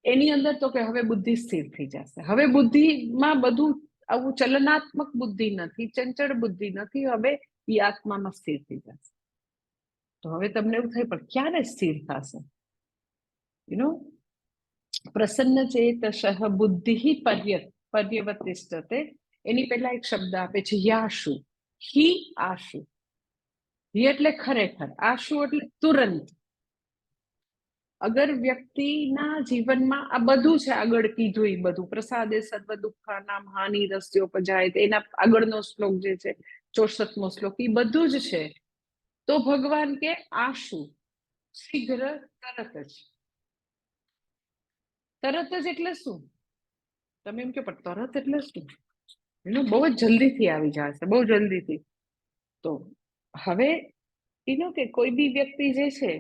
એની અંદર તો કે હવે બુદ્ધિ સ્થિર થઈ જશે. હવે બુદ્ધિમાં બધું આવું ચલનાત્મક બુદ્ધિ નથી, ચંચળ બુદ્ધિ નથી, હવે એ આત્મામાં સ્થિર થઈ જશે. તો હવે તમને એવું થાય પણ ક્યારે સ્થિર થશે? પ્રસન્ન ચેતસઃ બુદ્ધિ પર્યવતિષ્ઠતે, એની પહેલા એક શબ્દ આપે છે યાશુ, હી આશુ. હી એટલે ખરેખર, આશુ એટલે તુરંત. અગર વ્યક્તિના જીવનમાં આ બધું છે આગળ કીધું એ બધું, પ્રસાદે સર્વ દુઃખાનામ હાનિ રસ્યો પજાય, એના આગળનો શ્લોક જે છે 64મો શ્લોક, એ બધું જ છે. તો ભગવાન કે આશુ, શીઘ્ર, તરત જ. તરત જ એટલે શું? તમે એમ કે પણ તરત એટલે શું? બહુ જ જલ્દીથી આવી જશે, બહુ જલ્દીથી. તો હવે કે કોઈ બી વ્યક્તિ જે છે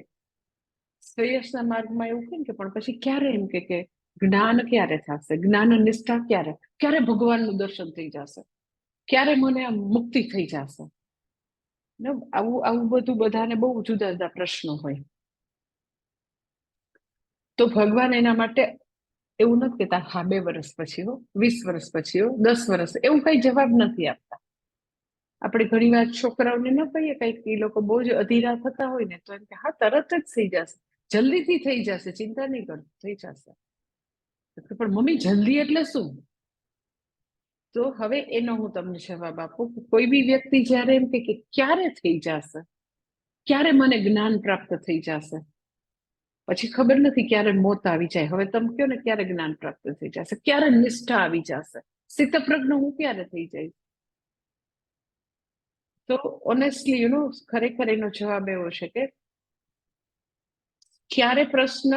શ્રેયસના માર્ગમાં એવું કહે કે પણ પછી ક્યારે એમ કે જ્ઞાન ક્યારે થશે, જ્ઞાન નિષ્ઠા ક્યારે, ક્યારે ભગવાનનું દર્શન થઈ જશે, ક્યારે મને આ મુક્તિ થઈ જશે. આવું આવું બધું બધાને બહુ જુદા જુદા પ્રશ્નો હોય. તો ભગવાન એના માટે એવું નથી કહેતા હા 2 વર્ષ પછી હો, 20 વર્ષ પછી હો, 10 વર્ષ, એવું કઈ જવાબ નથી આપતા. આપણે ઘણી વાર છોકરાઓને ન કહીએ કઈક એ લોકો બહુ જ અધીરા થતા હોય ને તો એમ કે હા તરત જ થઈ જશે, જલ્દીથી થઈ જશે, ચિંતા નહીં કર, થઈ જશે. પણ મમ્મી જલ્દી એટલે શું? તો હવે એનો હું તમને જવાબ આપું. કોઈ બી વ્યક્તિ જ્યારે એમ કે ક્યારે થઈ જશે, ક્યારે મને જ્ઞાન પ્રાપ્ત થઈ જશે, પછી ખબર નથી ક્યારે મોત આવી જાય. હવે તમે કહો ને ક્યારે જ્ઞાન પ્રાપ્ત થઈ જશે, ક્યારે નિષ્ઠા આવી જશે, સ્થિતપ્રજ્ઞ હું ક્યારે થઈ જઈશ? તો ઓનેસ્ટલી ખરેખર એનો જવાબ એવો છે કે ક્યારે પ્રશ્ન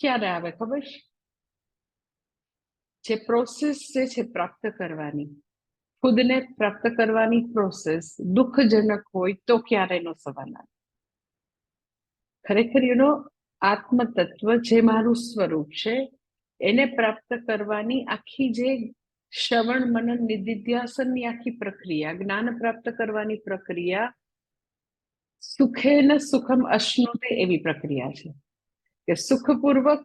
ક્યારે આવે ખબર છે? જે પ્રોસેસ જે છે પ્રાપ્ત કરવાની, ખુદને પ્રાપ્ત કરવાની પ્રોસેસ દુઃખજનક હોય તો ક્યારે એનો સવાલ આવે. ખરેખર આત્મતત્વ જે મારું સ્વરૂપ છે એને પ્રાપ્ત કરવાની આખી જે શ્રવણ મનન નિધિધ્યાસનની આખી પ્રક્રિયા, જ્ઞાન પ્રાપ્ત કરવાની પ્રક્રિયા સુખેન સુખમ અશ્નુતે એવી પ્રક્રિયા છે કે સુખપૂર્વક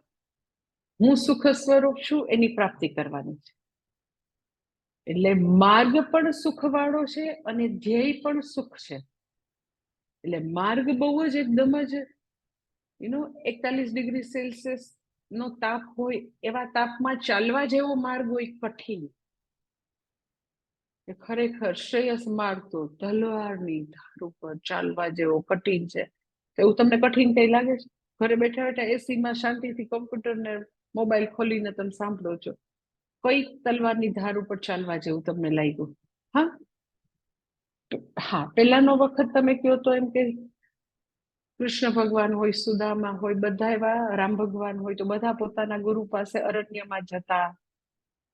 હું સુખ સ્વરૂપ છું એની પ્રાપ્તિ કરવાની છે. એટલે માર્ગ પણ સુખવાળો છે અને ધ્યેય પણ સુખ છે. એટલે માર્ગ બહુ જ એકદમ જ 41 ડિગ્રી સેલ્સિયસ નો તાપ હોય એવા તાપમાં ચાલવા જેવો માર્ગ હોય કઠિન. ખરેખર શ્રેયસ માર્ગ તો તલવારની ધાર ઉપર ચાલવા જેવો કઠિન છે. એવું તમને કઠિન કઈ લાગે છે? ઘરે બેઠા બેઠા એસીમાં શાંતિથી કમ્પ્યુટર ને મોબાઈલ ખોલીને તમે સાંભળો છો, કઈ તલવારની ધાર ઉપર ચાલવા જેવું તમને લાગ્યું? હા હા, પેલાનો વખત તમે કહો તો એમ કે કૃષ્ણ ભગવાન હોય, સુદામા હોય, બધા એવા, રામ ભગવાન હોય તો બધા પોતાના ગુરુ પાસે અરણ્યમાં જતા,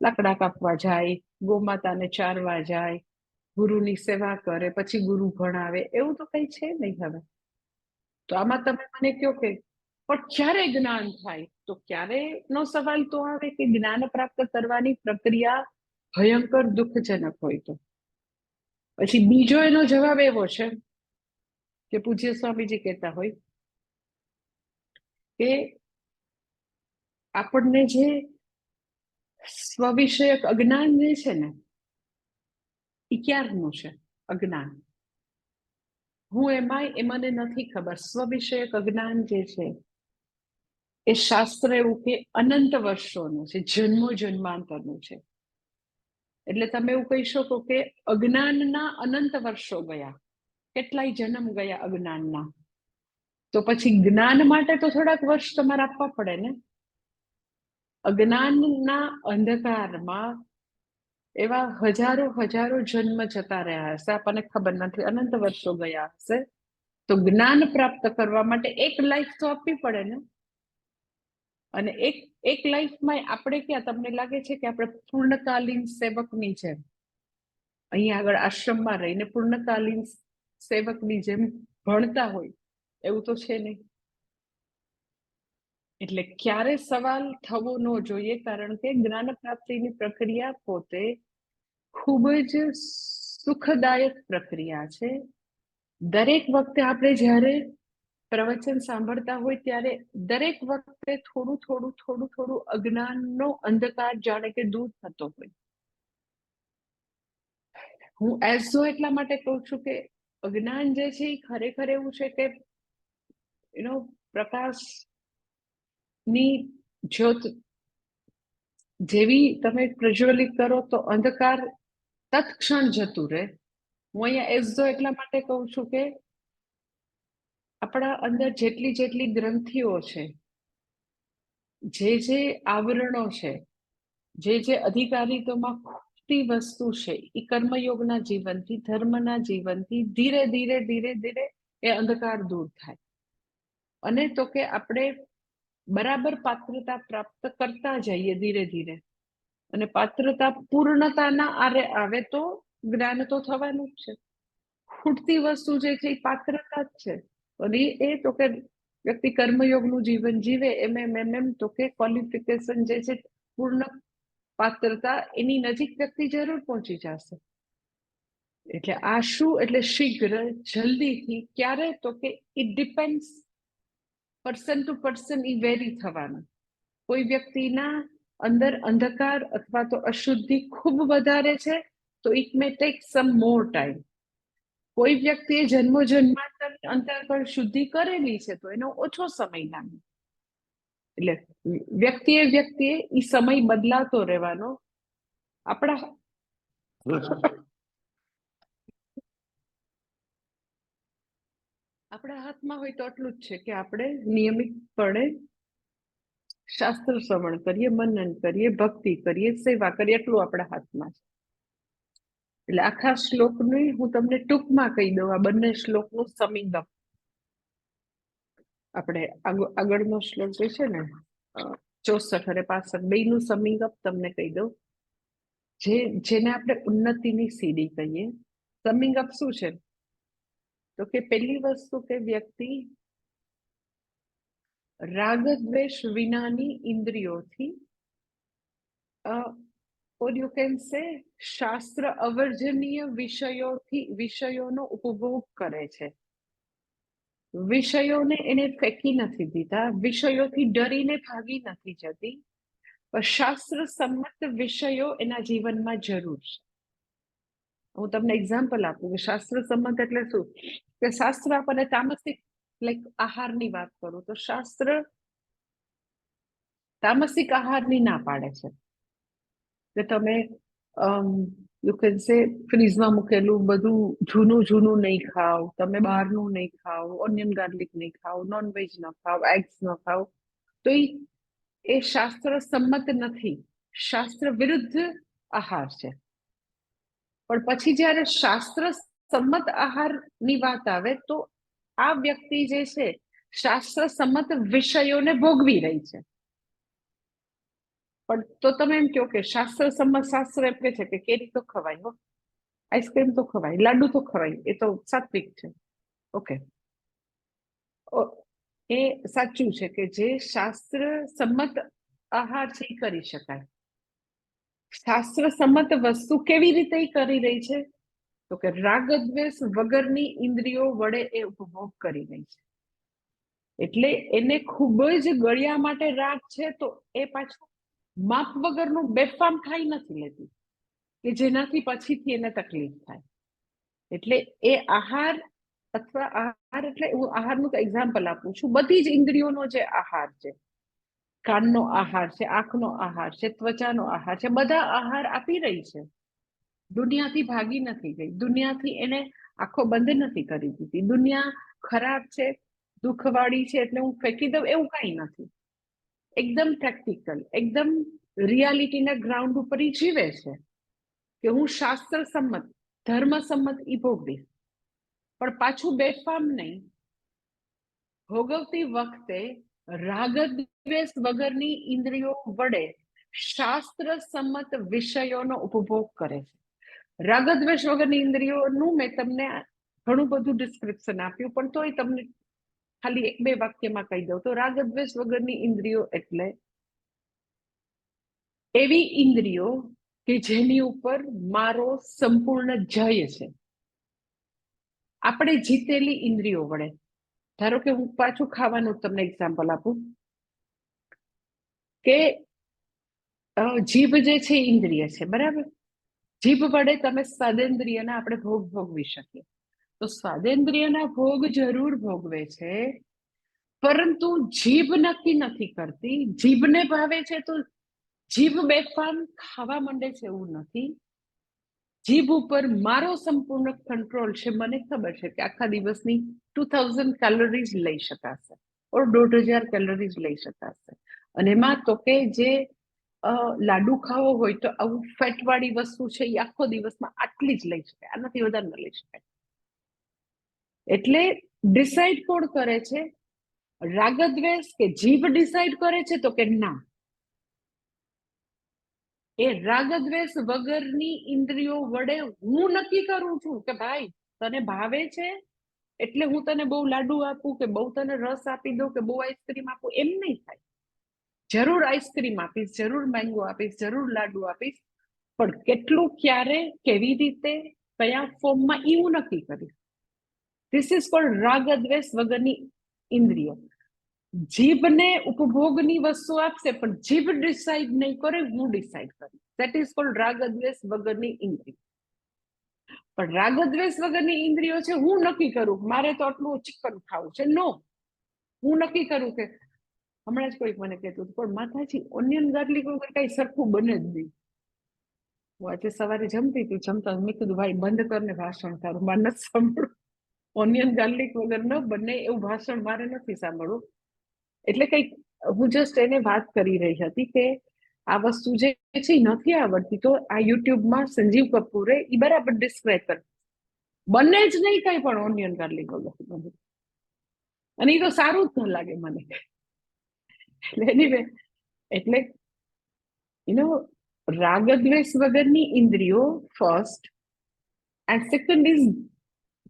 લાકડા કાપવા જાય, ગોમાતાને ચારવા જાય, ગુરુની સેવા કરે, પછી ગુરુ ભણાવે. એવું તો કઈ છે નહીં હવે. તો આમાં તમે મને કહો કે પણ ક્યારે જ્ઞાન થાય? તો ક્યારે નો સવાલ તો આવે કે જ્ઞાન પ્રાપ્ત કરવાની પ્રક્રિયા ભયંકર દુઃખજનક હોય તો. પછી બીજો એનો જવાબ એવો છે કે પૂજ્ય સ્વામીજી કહેતા હોય કે આપણને જે સ્વવિષયક અજ્ઞાન જે છે ને એ ક્યારનું છે અજ્ઞાન? હું એમાંય એ મને નથી ખબર. સ્વવિષયક અજ્ઞાન જે છે એ શાસ્ત્ર એવું કે અનંત વર્ષોનું છે, જન્મો જન્માંતરનું છે. એટલે તમે એવું કહી શકો કે અજ્ઞાનના અનંત વર્ષો ગયા, કેટલાય જન્મ ગયા અજ્ઞાનના. તો પછી જ્ઞાન માટે તો થોડાક વર્ષ તમારે આપવા પડે ને. અજ્ઞાનના અંધકારમાં એવા હજારો હજારો જન્મ જતા રહ્યા હશે, આપણને ખબર નથી, અનંત વર્ષો ગયા હશે. તો જ્ઞાન પ્રાપ્ત કરવા માટે એક લાઈફ તો આપવી પડે ને. અને એક લાઈફમાં આપણે ક્યાં, તમને લાગે છે કે આપણે પૂર્ણકાલીન સેવકની જેમ અહીંયા આગળ આશ્રમમાં રહીને પૂર્ણકાલીન સેવકની જેમ ભણતા હોય એવું તો છે નહીં. એટલે ક્યારે સવાલ થવો ન જોઈએ, કારણ કે જ્ઞાન પ્રાપ્તિની પ્રક્રિયા પોતે ખૂબ જ સુખદાયક પ્રક્રિયા છે. દરેક વખતે આપણે જ્યારે પ્રવચન સાંભળતા હોય ત્યારે દરેક વખતે થોડું થોડું થોડું થોડું અજ્ઞાનનો અંધકાર જાણે કે દૂર થતો હોય. હું એઝો એટલા માટે કહું છું કે અજ્ઞાન જે છે એ ખરેખર એવું છે કે પ્રકાશની જ્યોત જેવી તમે પ્રજ્વલિત કરો તો અંધકાર તત્ક્ષણ જતું રહે. હું અહીંયા એઝો એટલા માટે કહું છું કે આપણા અંદર જેટલી જેટલી ગ્રંથિઓ છે, જે આવરણો છે, જે અધિકારીતોમાં ખૂટતી વસ્તુ છે, એ કર્મયોગના જીવનથી, ધર્મના જીવનથી ધીરે ધીરે ધીરે ધીરે એ અંધકાર દૂર થાય. અને તો કે આપણે બરાબર પાત્રતા પ્રાપ્ત કરતા જઈએ ધીરે ધીરે, અને પાત્રતા પૂર્ણતાના આરે આવે તો જ્ઞાન તો થવાનું જ છે. ખૂટતી વસ્તુ જે છે એ પાત્રતા જ છે. અને એ તો કે વ્યક્તિ કર્મયોગનું જીવન જીવે એમ તો કે ક્વોલિફિકેશન જે છે પૂર્ણ પાત્રતા એની નજીક વ્યક્તિ જરૂર પહોંચી જશે. એટલે આ શું એટલે શીઘ્ર જલ્દીથી ક્યારે તો કે it depends person to person E very થવાનું. કોઈ વ્યક્તિના અંદર અંધકાર અથવા તો અશુદ્ધિ ખૂબ વધારે છે તો it may take sum more time. કોઈ વ્યક્તિએ જન્મો જન્માંતરની અંતર શુદ્ધિ કરેલી છે તો એનો ઓછો સમય લાગે. એટલે વ્યક્તિએ ઈ સમય બદલાતો રહેવાનો. આપણા હાથમાં હોય તો એટલું જ છે કે આપણે નિયમિતપણે શાસ્ત્ર શ્રવણ કરીએ, મનન કરીએ, ભક્તિ કરીએ, સેવા કરીએ, એટલું આપણા હાથમાં છે. એટલે આખા શ્લોકની હું તમને ટૂંકમાં કહી દઉં. આ બંને શ્લોકનું સમિંગ અપ આપણે આગળનો શ્લોક જે છે ને 64 અને 65 બેયનું સમિંગ અપ તમને કહી દઉં. જેને આપણે ઉન્નતિની સીડી કહીએ. સમિંગ અપ શું છે તો કે પહેલી વસ્તુ કે વ્યક્તિ રાગ દ્વેષ વિનાની ઇન્દ્રિયોથી or you can say શાસ્ત્ર અવર્જનીય વિષયોનો ઉપભોગ કરે છે. વિષયોને એને ફેંકી નથી દીધા, વિષયોથી ડરીને ભાગી નથી જતી, પણ શાસ્ત્ર સંમત વિષયો એના જીવનમાં જરૂર છે. હું તમને એક્ઝામ્પલ આપું કે શાસ્ત્ર સંમત એટલે શું કે શાસ્ત્ર આપણને તામસિક લાઈક આહારની વાત કરું તો શાસ્ત્ર તામસિક આહારની ના પાડે છે કે તમે યુ કેન સે ફ્રીઝમાં મૂકેલું બધું જૂનું નહીં ખાઓ, તમે બહારનું નહીં ખાઓ, ઓનિયન ગાર્લિક નહીં ખાઓ, નોનવેજ ન ખાઓ, એગ્સ ન ખાઓ. તો એ શાસ્ત્ર સંમત નથી, શાસ્ત્ર વિરુદ્ધ આહાર છે. પણ પછી જ્યારે શાસ્ત્ર સંમત આહારની વાત આવે તો આ વ્યક્તિ જે છે શાસ્ત્ર સંમત વિષયોને ભોગવી રહી છે. પણ તો તમે એમ કહો કે શાસ્ત્ર સંમત શાસ્ત્ર એમ કે છે કે કેરી તો ખવાય, હો, આઈસ્ક્રીમ તો ખવાય, લાડુ તો ખવાય, એ તો સાત્વિક છે. ઓકે, એ સાચું છે કે જે શાસ્ત્ર સંમત આહાર છે એ કરી શકાય. શાસ્ત્ર સંમત વસ્તુ કેવી રીતે કરી રહી છે તો કે રાગ દ્વેષ વગરની ઇન્દ્રિયો વડે એ ઉપભોગ કરી રહી છે. એટલે એને ખૂબ જ ગળ્યા માટે રાગ છે તો એ પાછું માપ વગરનું બેફામ ખાઈ નથી લેતી કે જેનાથી પછીથી એને તકલીફ થાય. એટલે એ આહાર અથવા આહાર એટલે હું આહારનું એક્ઝામ્પલ આપું છું. બધી જ ઇન્દ્રિયોનો જે આહાર છે, કાનનો આહાર છે, આંખનો આહાર છે, ત્વચાનો આહાર છે, બધા આહાર આપી રહી છે. દુનિયાથી ભાગી નથી ગઈ, દુનિયાથી એને આંખો બંધ નથી કરી દીધી. દુનિયા ખરાબ છે, દુઃખવાળી છે એટલે હું ફેંકી દઉં એવું કઈ નથી. એકદમ પ્રેક્ટિકલ, એકદમ રિયાલિટીના ગ્રાઉન્ડ ઉપર ઈ જીવે છે કે હું શાસ્ત્ર સંમત, ધર્મ સંમત ઈ ભોગવીશ, પણ પાછું બેફામ નહીં. ભોગવતી વખતે રાગ દ્વેષ વગરની ઇન્દ્રિયો વડે શાસ્ત્ર સંમત વિષયોનો ઉપભોગ કરે છે. રાગ દ્વેષ વગરની ઇન્દ્રિયોનું મેં તમને ઘણું બધું ડિસ્ક્રિપ્શન આપ્યું, પણ તોય તમને ખાલી 1-2 વાક્યમાં કહી દઉં તો રાગ દ્વેષ વગરની ઇન્દ્રિયો એટલે એવી ઇન્દ્રિયો કે જેની ઉપર મારો સંપૂર્ણ જય છે. આપણે જીતેલી ઇન્દ્રિયો વડે, ધારો કે હું પાછું ખાવાનું તમને એક્ઝામ્પલ આપું કે જીભ જે છે ઇન્દ્રિય છે, બરાબર? જીભ વડે તમે સ્વાદેન્દ્રિયના આપણે ભોગ ભોગવી શકીએ. તો સ્વાદેન્દ્રિયના ભોગ જરૂર ભોગવે છે, પરંતુ જીભ નક્કી નથી કરતી. જીભને ભાવે છે તો જીભ બેફામ ખાવા માંડે છે એવું નથી. જીભ ઉપર મારો સંપૂર્ણ કંટ્રોલ છે. મને ખબર છે કે આખા દિવસની 2000 કેલોરીઝ લઈ શકાશે ઓર 1500 કેલોરીઝ લઈ શકાશે. અને એમાં તો કે જે લાડુ ખાવો હોય તો આવું ફેટ વાળી વસ્તુ છે એ આખો દિવસમાં આટલી જ લઈ શકાય, આનાથી વધારે ન લઈ શકાય. એટલે ડિસાઈડ કોણ કરે છે? રાગ દ્વેષ કે જીભ ડિસાઈડ કરે છે તો કે ના, એ રાગ દ્વેષ વગરની ઇન્દ્રિયો વડે હું નક્કી કરું છું કે ભાઈ તને ભાવે છે એટલે હું તને બહુ લાડુ આપું કે બહુ તને રસ આપી દઉં કે બહુ આઈસ્ક્રીમ આપું, એમ નહીં થાય. જરૂર આઈસ્ક્રીમ આપીશ, જરૂર મેંગો આપીશ, જરૂર લાડુ આપીશ, પણ કેટલું, ક્યારે, કેવી રીતે, કયા ફોર્મમાં, એ હું નક્કી કરીશ. ધીસ ઇઝ કોલ્ડ રાગ દ્વેષ વગરની ઇન્દ્રિય. જીભને ઉપભોગની વસ્તુ આપશે પણ જીભ ડિસાઇડ નહીં કરે, હું ડિસાઇડ કરીશ. ધેટ ઇઝ કોલ્ડ રાગ દ્વેષ વગરની ઇન્દ્રિય. પણ રાગ દ્વેષ વગરની ઇન્દ્રિયો છે, હું નક્કી કરું મારે તો આટલું ચિકન ખાવું છે. નો, હું નક્કી કરું કે હમણાં જ કોઈક મને કહેતું હતું, પણ માતાજી ઓનિયન ગાર્લિક વગર કઈ સરખું બને જ નહીં. હું આજે સવારે જમતી હતી, જમતા મેં કીધું ભાઈ બંધ કરીને ભાષણ તારું, મારે નથી સાંભળવું. ઓનિયન ગાર્લિક વગર ન બને એવું ભાષણ મારે નથી સાંભળવું. એટલે કઈક હું જસ્ટ એને વાત કરી રહી હતી કે આ વસ્તુ જે છે નથી આવડતી, તો આ યુટ્યુબમાં સંજીવ કપૂરે એ બરાબર ડિસ્ક્રાઇબ કર, બને જ નહીં કઈ પણ ઓનિયન ગાર્લિક વગર. અને એ તો સારું જ ન લાગે મને. એટલે એનીવે, એટલે રાગ દ્વેષ વગરની ઇન્દ્રિયો ફર્સ્ટ, એન્ડ સેકન્ડ ઇઝ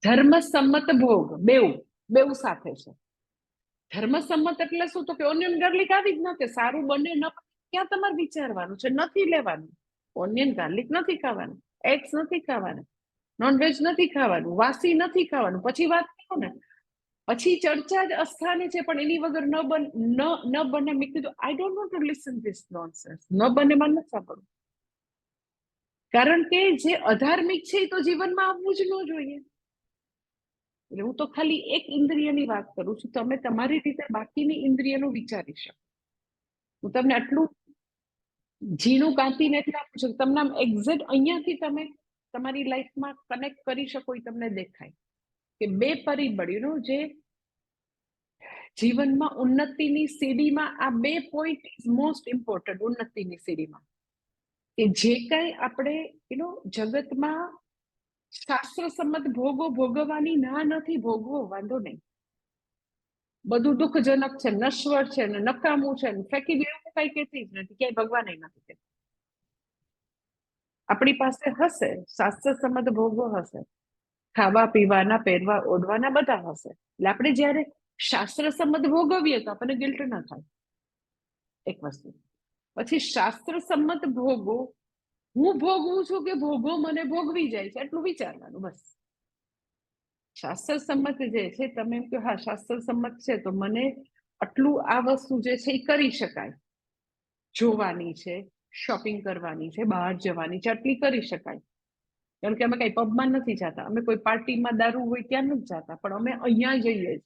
ધર્મસંમત ભોગ. બેઉ સાથે છે. ધર્મસંમત એટલે શું? તો કે ઓનિયન ગાર્લિક આવી જ ન કે સારું બને ન, ક્યાં તમારે વિચારવાનું છે? નથી લેવાનું. ઓનિયન ગાર્લિક નથી ખાવાનું, એગ્સ નથી ખાવાના, નોનવેજ નથી ખાવાનું, વાસી નથી ખાવાનું. પછી વાત કરો ને, પછી ચર્ચા જ અસ્થાને છે, પણ એની વગર ન બને. મેં કીધું I don't want to listen this nonsense. ન બને માં નથી સાંભળવું. કારણ કે જે અધાર્મિક છે એ તો જીવનમાં આવવું જ ન જોઈએ. એટલે હું તો ખાલી એક ઇન્દ્રિયની વાત કરું છું, તમે તમારી રીતે બાકીની ઇન્દ્રિયનું વિચારી શકો. હું તમને આટલું ઝીણું કાંતીને એટલે આપું છું, તમને આમ એક્ઝેક્ટ અહીંયાથી તમે તમારી લાઈફમાં કનેક્ટ કરી શકો, એ તમને દેખાય કે બે પરિબળ જે જીવનમાં ઉન્નતિની સીડીમાં, આ બે પોઈન્ટ ઇઝ મોસ્ટ ઇમ્પોર્ટન્ટ ઉન્નતિની સીડીમાં. કે જે કઈ આપણે જગતમાં શાસ્ત્ર સંમત ભોગો ભોગવવાની ના નથી, ભોગવો વાંધો નહીં. બધું દુઃખજનક છે, નશ્વર છે, ને નકામું છે, ને ફેંકી દેવું કઈ કહેતી જ નથી, ક્યાંય ભગવાન નથી કહેતા. આપણી પાસે હશે શાસ્ત્ર સંમત ભોગો, હશે ખાવા પીવાના, પહેરવા ઓઢવાના, બધા હશે. એટલે આપણે જયારે શાસ્ત્ર સંમત ભોગવીએ તો આપણને ગિલ્ટ ના થાય, એક વસ્તુ. પછી શાસ્ત્ર સંમત ભોગો હું ભોગવું છું કે ભોગો મને ભોગવી જાય છે, એટલું વિચારવાનું બસ. શાસ્ત્ર સંમત જે છે, તમે એમ કહો હા શાસ્ત્ર સંમત છે તો મને આટલું આ વસ્તુ જે છે એ કરી શકાય, જોવાની છે, શોપિંગ કરવાની છે, બહાર જવાની છે, આટલી કરી શકાય. કારણ કે અમે કઈ પબમાં નથી જતા, અમે કોઈ પાર્ટીમાં દારૂ હોય ત્યાં નથી જતા, પણ અમે અહીંયા જઈએ છીએ.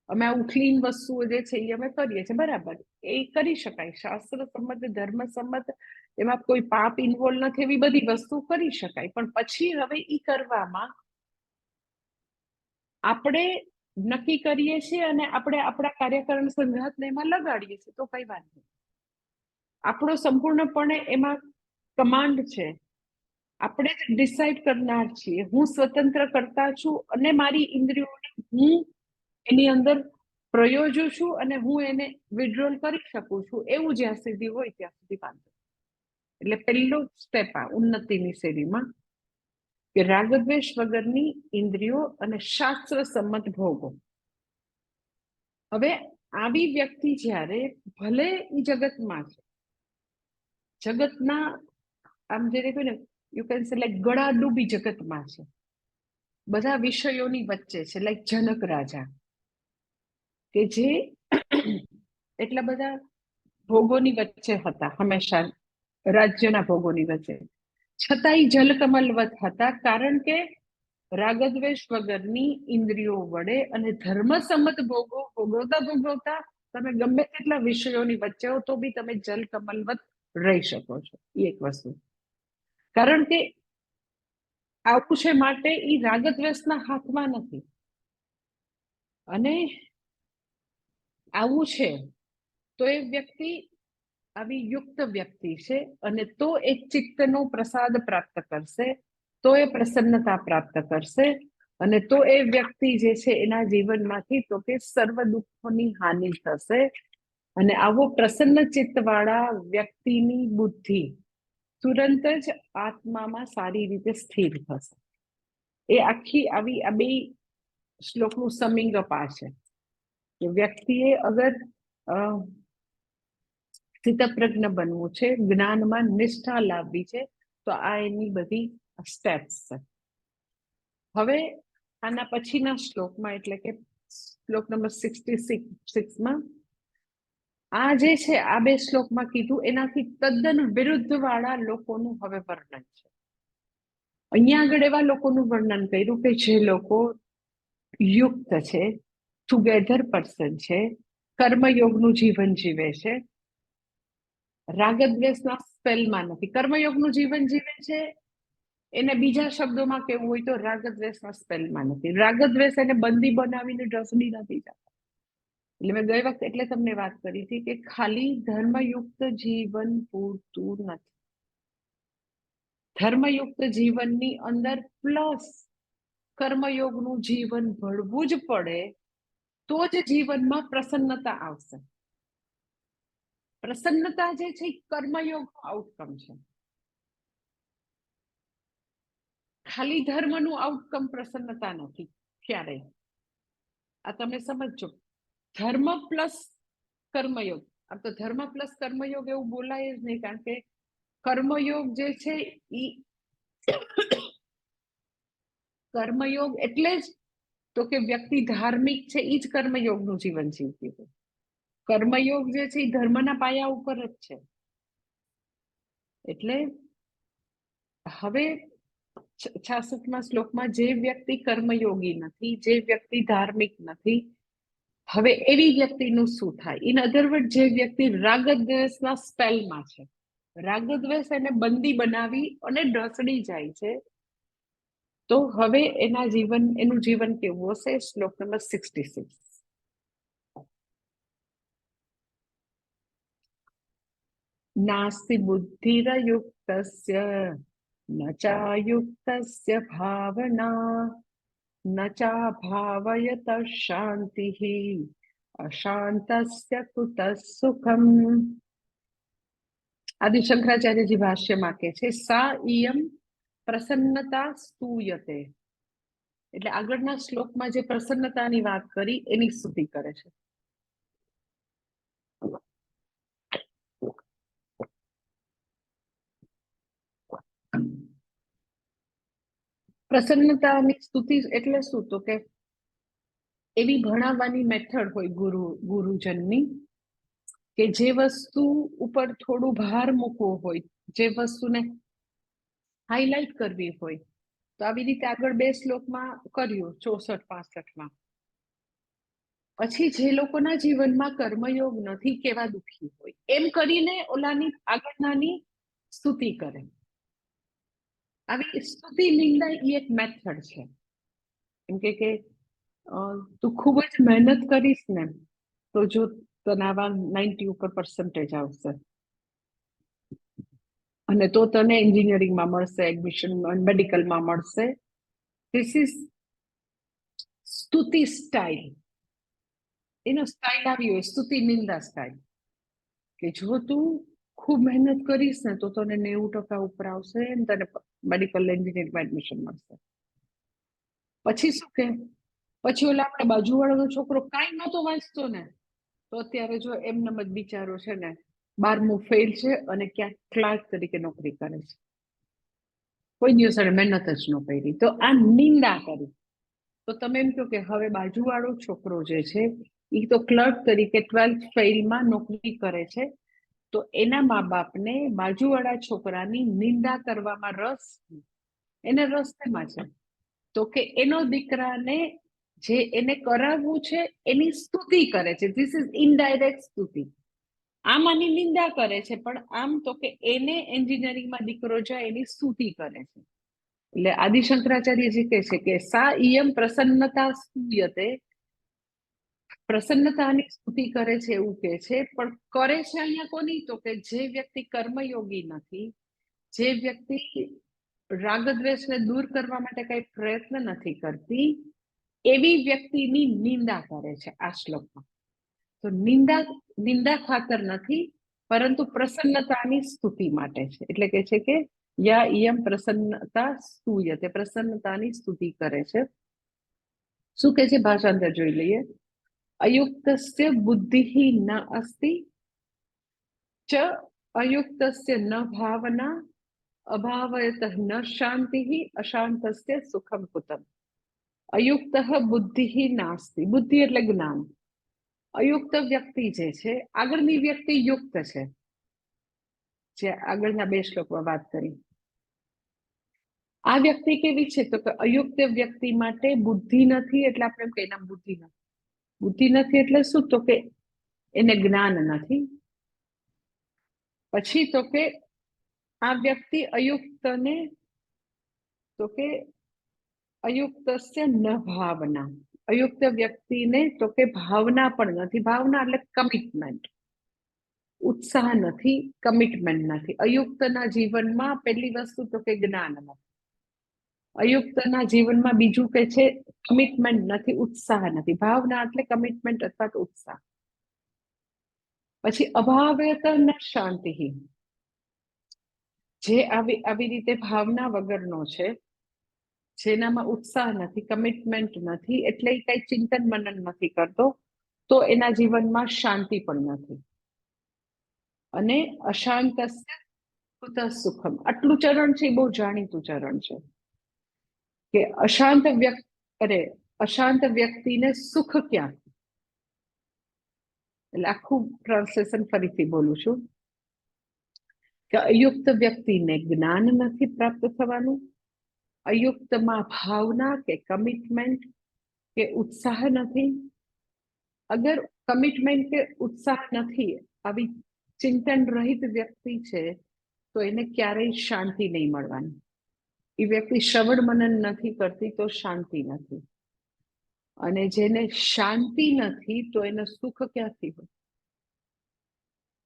અમે આવું ક્લીન વસ્તુઓ જે છે એ અમે કરીએ છીએ, બરાબર. એ કરી શકાય, શાસ્ત્ર સંમત, ધર્મ સંમત, એમાં કોઈ પાપ ઇન્વોલ્વ નથી, એવી બધી વસ્તુ કરી શકાય. પણ પછી હવે એ કરવામાં આપણે નક્કી કરીએ છીએ અને આપણે આપણા કાર્યકરણ સંઘાતને એમાં લગાડીએ છીએ, તો કઈ વાત નહીં. આપણો સંપૂર્ણપણે એમાં કમાન્ડ છે, આપણે જ ડિસાઇડ કરનાર છીએ. હું સ્વતંત્ર કરતા છું અને મારી ઇન્દ્રિયોને હું એની અંદર પ્રયોજું છું અને હું એને વિડ્રોલ કરી શકું છું. એવું જ્યાં સુધી હોય ત્યાં સુધી વાંધો. એટલે પહેલું સ્ટેપ આ ઉન્નતિની શૈલીમાં કે રાગદ્વેષ વગરની ઇન્દ્રિયો અને શાસ્ત્ર સંમત ભોગો. હવે આવી વ્યક્તિ જ્યારે ભલે એ જગતમાં છે, જગતના આમ જે કહ્યું ને, યુ કેન સે લાઈક ગળા ડૂબી જગતમાં છે, બધા વિષયોની વચ્ચે છે, લાઈક જનક રાજા કે જે એટલા બધા ભોગોની વચ્ચે હતા, હંમેશા રાજ્યના ભોગોની વચ્ચે, છતાંય જલકમલવત હતા. કારણ કે રાગદ્વેષ વગરની ઇન્દ્રિયો વડે અને ધર્મસંમત ભોગો ભોગવતા ભોગવતા તમે ગમે તેટલા વિષયોની વચ્ચે હો તો બી તમે જલકમલવત રહી શકો છો. એ એક વસ્તુ. કારણ કે આવું છે માટે એ રાગદ્વેષના હાથમાં નથી, અને આવું છે તો એ વ્યક્તિ આવી યુક્ત વ્યક્તિ છે, અને તો એક ચિત્તનો પ્રસાદ પ્રાપ્ત કરશે, તો એ પ્રસન્નતા પ્રાપ્ત કરશે, અને તો એ વ્યક્તિ જે છે એના જીવનમાંથી તો કે સર્વ દુઃખોની હાનિ થશે. અને આવો પ્રસન્ન ચિત્તવાળા વ્યક્તિની બુદ્ધિ તુરંત જ આત્મામાં સારી રીતે સ્થિર થશે. એ આખી આવી આ બે શ્લોકનું સમિંગ અપ આ છે કે વ્યક્તિએ અગર સ્થિતપ્રજ્ઞ બનવું છે, જ્ઞાનમાં નિષ્ઠા લાવવી છે, તો આ એની બધી સ્ટેપ્સ છે. હવે આના પછીના શ્લોકમાં એટલે કે શ્લોક નંબર 66માં આ જે છે આ બે શ્લોકમાં કીધું એનાથી તદ્દન વિરુદ્ધ વાળા લોકોનું હવે વર્ણન છે. અહીંયા આગળ એવા લોકોનું વર્ણન કર્યું કે જે લોકો યુક્ત છે, ટુગેધર પર્સન છે, કર્મયોગનું જીવન જીવે છે, રાગદ્વેષના સ્પેલમાં નથી. કર્મયોગનું જીવન જીવે છે, એને બીજા શબ્દોમાં કેવું હોય તો રાગદ્વેષના સ્પેલમાં નથી. રાગદ્વેષ એને બંદી બનાવીને ઢસડી નથી જતા. એટલે મેં ગઈ વખત એટલે તમને વાત કરી હતી કે ખાલી ધર્મયુક્ત જીવન પૂરતું નથી. ધર્મયુક્ત જીવનની અંદર પ્લસ કર્મયોગનું જીવન ભળવું જ પડે, તો જ જીવનમાં પ્રસન્નતા આવશે. પ્રસન્નતા જે છે કર્મયોગનું આઉટકમ છે. ખાલી ધર્મનું આઉટકમ પ્રસન્નતા નથી ક્યારેય. આ તમે સમજો. ધર્મ પ્લસ કર્મયોગ, આ તો ધર્મ પ્લસ કર્મયોગ એવું બોલાય જ નહીં, કારણ કે કર્મયોગ જે છે એ કર્મયોગ એટલે જ તો કે વ્યક્તિ ધાર્મિક છે એ જ કર્મયોગનું જીવન જીવતી હોય. કર્મયોગ જે છે એ ધર્મના પાયા ઉપર જ છે. એટલે હવે 66મા શ્લોકમાં જે વ્યક્તિ કર્મયોગી નથી, જે વ્યક્તિ ધાર્મિક નથી, હવે એવી વ્યક્તિનું શું થાય? ઇન અધર વર્ડ, જે વ્યક્તિ રાગદ્વેષના સ્પેલમાં છે, રાગદ્વેષ એને બંદી બનાવી અને ઢસડી જાય છે, તો હવે એનું જીવન કેવું હશે? શ્લોક નંબર 66. નાસ્તિ બુદ્ધિરયુક્તસ્ય ન ચાયુક્તસ્ય ભાવના ન ચાભાવયત શાંતિઃ અશાંતસ્ય કુતઃ સુખમ. આદિ શંકરાચાર્યજી ભાષ્યમાં કહે છે સા ઇયમ પ્રસન્નતા સ્તુયતે. એટલે આગળના શ્લોકમાં જે પ્રસન્નતાની વાત કરી એની સ્તુતિ કરે છે. પ્રસન્નતાની સ્તુતિ એટલે શું? તો કે એવી ભણાવવાની મેથડ હોય ગુરુજનની કે જે વસ્તુ ઉપર થોડું ભાર મૂકવો હોય, જે વસ્તુને હાઇલાઇટ કરવી હોય, તો આવી રીતે આગળ બે શ્લોકમાં કર્યું 64-65માં. પછી જે લોકોના જીવનમાં કર્મયોગ નથી કેવા દુઃખી હોય, એમ કરીને ઓલાની આગળનાની સ્તુતિ કરે. આવી સ્તુતિ નિંદા એ એક મેથડ છે. એમ કે તું ખૂબ જ મહેનત કરીશ ને તો જો તને આવા 90 ઉપર પર્સન્ટેજ આવશે, અને તો તને એન્જિનિયરિંગમાં મળશે એડમિશન, મેડિકલમાં મળશે. ધીસ ઇઝ સ્તુતિ સ્ટાઇલ. એનો સ્ટાઇલ આવી હોય સ્તુતિ નિંદા સ્ટાઇલ, કે જો તું ખૂબ મહેનત કરીશ ને તો તને 90% ઉપર આવશે અને તને મેડિકલ એન્જિનિયરિંગમાં એડમિશન મળશે. પછી શું કે પછી ઓલા આપણે બાજુવાળાનો છોકરો કાંઈ નહોતો વાંચતો ને, તો અત્યારે જો એમને જ બિચારો છે ને 12મું ફેલ છે અને ક્યાંક ક્લાર્ક તરીકે નોકરી કરે છે. કોઈ દિવસ એને મહેનત જ ન કરી. તો આ નિંદા કરી. તો તમે એમ કહો કે હવે બાજુવાળો છોકરો જે છે એ તો ક્લર્ક તરીકે 12th ફેલમાં નોકરી કરે છે, તો એના મા બાપને બાજુવાળા છોકરાની નિંદા કરવામાં રસ. એને રસ શેમાં છે? તો કે એનો દીકરાને જે એને કરાવવું છે એની સ્તુતિ કરે છે. ધીસ ઇઝ ઇનડાયરેક્ટ સ્તુતિ. આમ આની નિંદા કરે છે, પણ આમ તો કે એને એન્જિનિયરિંગમાં દીકરો જાય એની સ્તુતિ કરે છે. એટલે આદિ શંકરાચાર્યજી કહે છે કે સા ઇયમ પ્રસન્નતા સ્તુયતે. પ્રસન્નતાની સ્તુતિ કરે છે એવું કહે છે, પણ કરે છે અહીંયા કોની? તો કે જે વ્યક્તિ કર્મયોગી નથી, જે વ્યક્તિ રાગદ્વેષને દૂર કરવા માટે કઈ પ્રયત્ન નથી કરતી, એવી વ્યક્તિની નિંદા કરે છે આ શ્લોકમાં. તો નિંદા ખાતર નથી, પરંતુ પ્રસન્નતાની સ્તુતિ માટે છે. એટલે કે છે કે યા ઇયમ પ્રસન્નતા સ્તુયતે, પ્રસન્નતાની સ્તુતિ કરે છે. શું કે છે ભાષાંતર જોઈ લઈએ. અયુક્તસ્ય બુદ્ધિ ન અસ્તિ ચ અયુક્તસ્ય ન ભાવના અભાવયત ન શાંતિ અશાંતસ્ય સુખમ કુતમ. અયુક્ત બુદ્ધિ નાસ્તિ, બુદ્ધિ એટલે જ્ઞાન. અયુક્ત વ્યક્તિ જે છે, આગળની વ્યક્તિ યુક્ત છે, જે આગળના 2 શ્લોકમાં વાત કરી. આ વ્યક્તિ કેવી છે તો કે અયુક્ત વ્યક્તિ માટે બુદ્ધિ નથી, એટલે આપણે એમ કહીએ બુદ્ધિ નથી. બુદ્ધિ નથી એટલે શું તો કે એને જ્ઞાન નથી. પછી તો કે આ વ્યક્તિ અયુક્તને તો કે અયુક્તસ્ય ન ભાવના, અયુક્ત વ્યક્તિને તો કે ભાવના પણ નથી. ભાવના એટલે કમિટમેન્ટ, ઉત્સાહ નથી, કમિટમેન્ટ નથી. અયુક્તના જીવનમાં પહેલી વસ્તુ તો કે જ્ઞાન નથી. અયુક્તના જીવનમાં બીજું કે છે કમિટમેન્ટ નથી, ઉત્સાહ નથી. ભાવના એટલે કમિટમેન્ટ અથવા તો ઉત્સાહ. પછી અભાવયત ન શાંતિ, જે આવી રીતે ભાવના વગરનો છે, જેનામાં ઉત્સાહ નથી, કમિટમેન્ટ નથી, એટલે એ કઈ ચિંતન મનન નથી કરતો, તો એના જીવનમાં શાંતિ પણ નથી. અને અશાંતસ્ય કુતઃ સુખમ, આટલું ચરણ છે, બહુ જાણીતું ચરણ છે કે અશાંત વ્યક્તિને સુખ ક્યાં. એટલે આખું ટ્રાન્સલેશન ફરીથી બોલું છું કે અયુક્ત વ્યક્તિને જ્ઞાન નથી પ્રાપ્ત થવાનું, અયુક્તમાં ભાવના કે કમિટમેન્ટ કે ઉત્સાહ નથી. અગર કમિટમેન્ટ કે ઉત્સાહ નથી, આવી ચિંતન રહિત વ્યક્તિ છે, તો એને ક્યારેય શાંતિ નહીં મળવાની. એ વ્યક્તિ શ્રવણ મનન નથી કરતી તો શાંતિ નથી. અને જેને શાંતિ નથી તો એને સુખ ક્યાંથી હોય.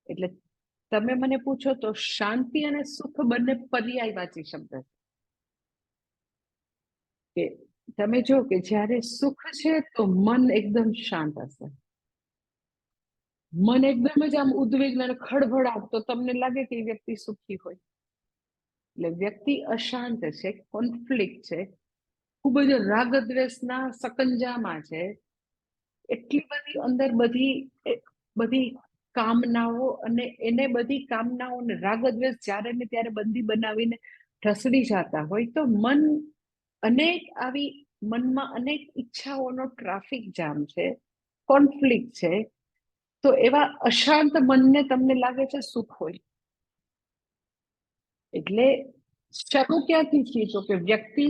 એટલે તમે મને પૂછો તો શાંતિ અને સુખ બંને પર્યાયવાચી શબ્દ છે. કે તમે જો કે જ્યારે સુખ છે તો મન એકદમ શાંત હશે. મન એકદમ જ આમ ઉદ્વિગ્ન અને ખળભળાટ, તો તમને લાગે કે એ વ્યક્તિ સુખી હોય. એટલે વ્યક્તિ અશાંત છે, કોન્ફ્લિક્ટ છે, ખૂબ જ રાગ દ્વેષના સકંજામાં છે, એટલી બધી અંદર બધી કામનાઓ, અને એને બધી કામનાઓને રાગ દ્વેષ જ્યારે ને ત્યારે બંદી બનાવીને ઢસડી જતા હોય, તો મનમાં અનેક ઈચ્છાઓનો ટ્રાફિક જામ છે, કોન્ફ્લિક્ટ છે. તો એવા અશાંત મનને તમને લાગે છે સુખ હોય. એટલે શરૂ ક્યાંથી થયું તો કે વ્યક્તિ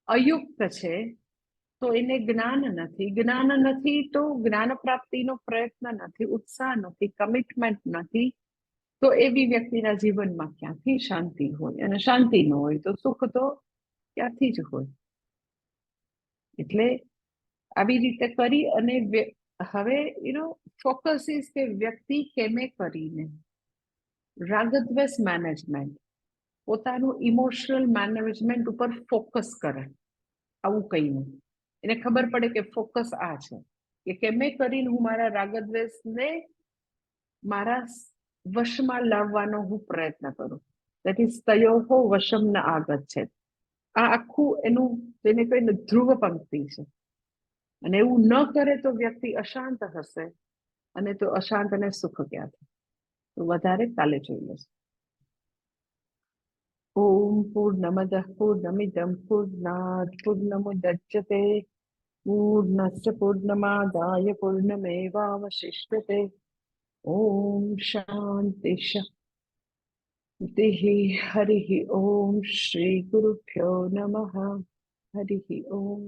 અયુક્ત છે તો એને જ્ઞાન નથી, જ્ઞાન નથી તો જ્ઞાન પ્રાપ્તિનો પ્રયત્ન નથી, ઉત્સાહ નથી, કમિટમેન્ટ નથી. તો એવી વ્યક્તિના જીવનમાં ક્યાંથી શાંતિ હોય, અને શાંતિ ન હોય તો સુખ તો ક્યાંથી જ હોય. એટલે આવી રીતે કરી અને હવે ફોકસ ઇઝ કે વ્યક્તિ કેમે કરીને રાગદ્વેષ મેનેજમેન્ટ, પોતાનું ઇમોશનલ મેનેજમેન્ટ ઉપર ફોકસ કરે. આવું કહીને એને ખબર પડે કે ફોકસ આ છે કે કેમે કરીને હું મારા રાગદ્વેષને મારા વશમાં લાવવાનો હું પ્રયત્ન કરું. દેટ ઇઝ તયોહો વશમ ન આગત છે. આ આખું એનું તેને કહીને ધ્રુવ પંક્તિ છે. અને એવું ન કરે તો વ્યક્તિ અશાંત હશે, અને તો અશાંત અને સુખ ક્યાંથી. તો વધારે કાલે જોઈ લેશું. ઓમ પૂર્ણમદ પૂર્ણમિદમ પૂર્ણાત પૂર્ણમુદચ્યતે પૂર્ણસ્ય પૂર્ણમાદાય પૂર્ણમેવાવશિષ્યતે. ઓમ શાંતિ શાંતિ. હરિ ઓમ. શ્રી ગુરુભ્યો નમઃ. હરિ ઓમ.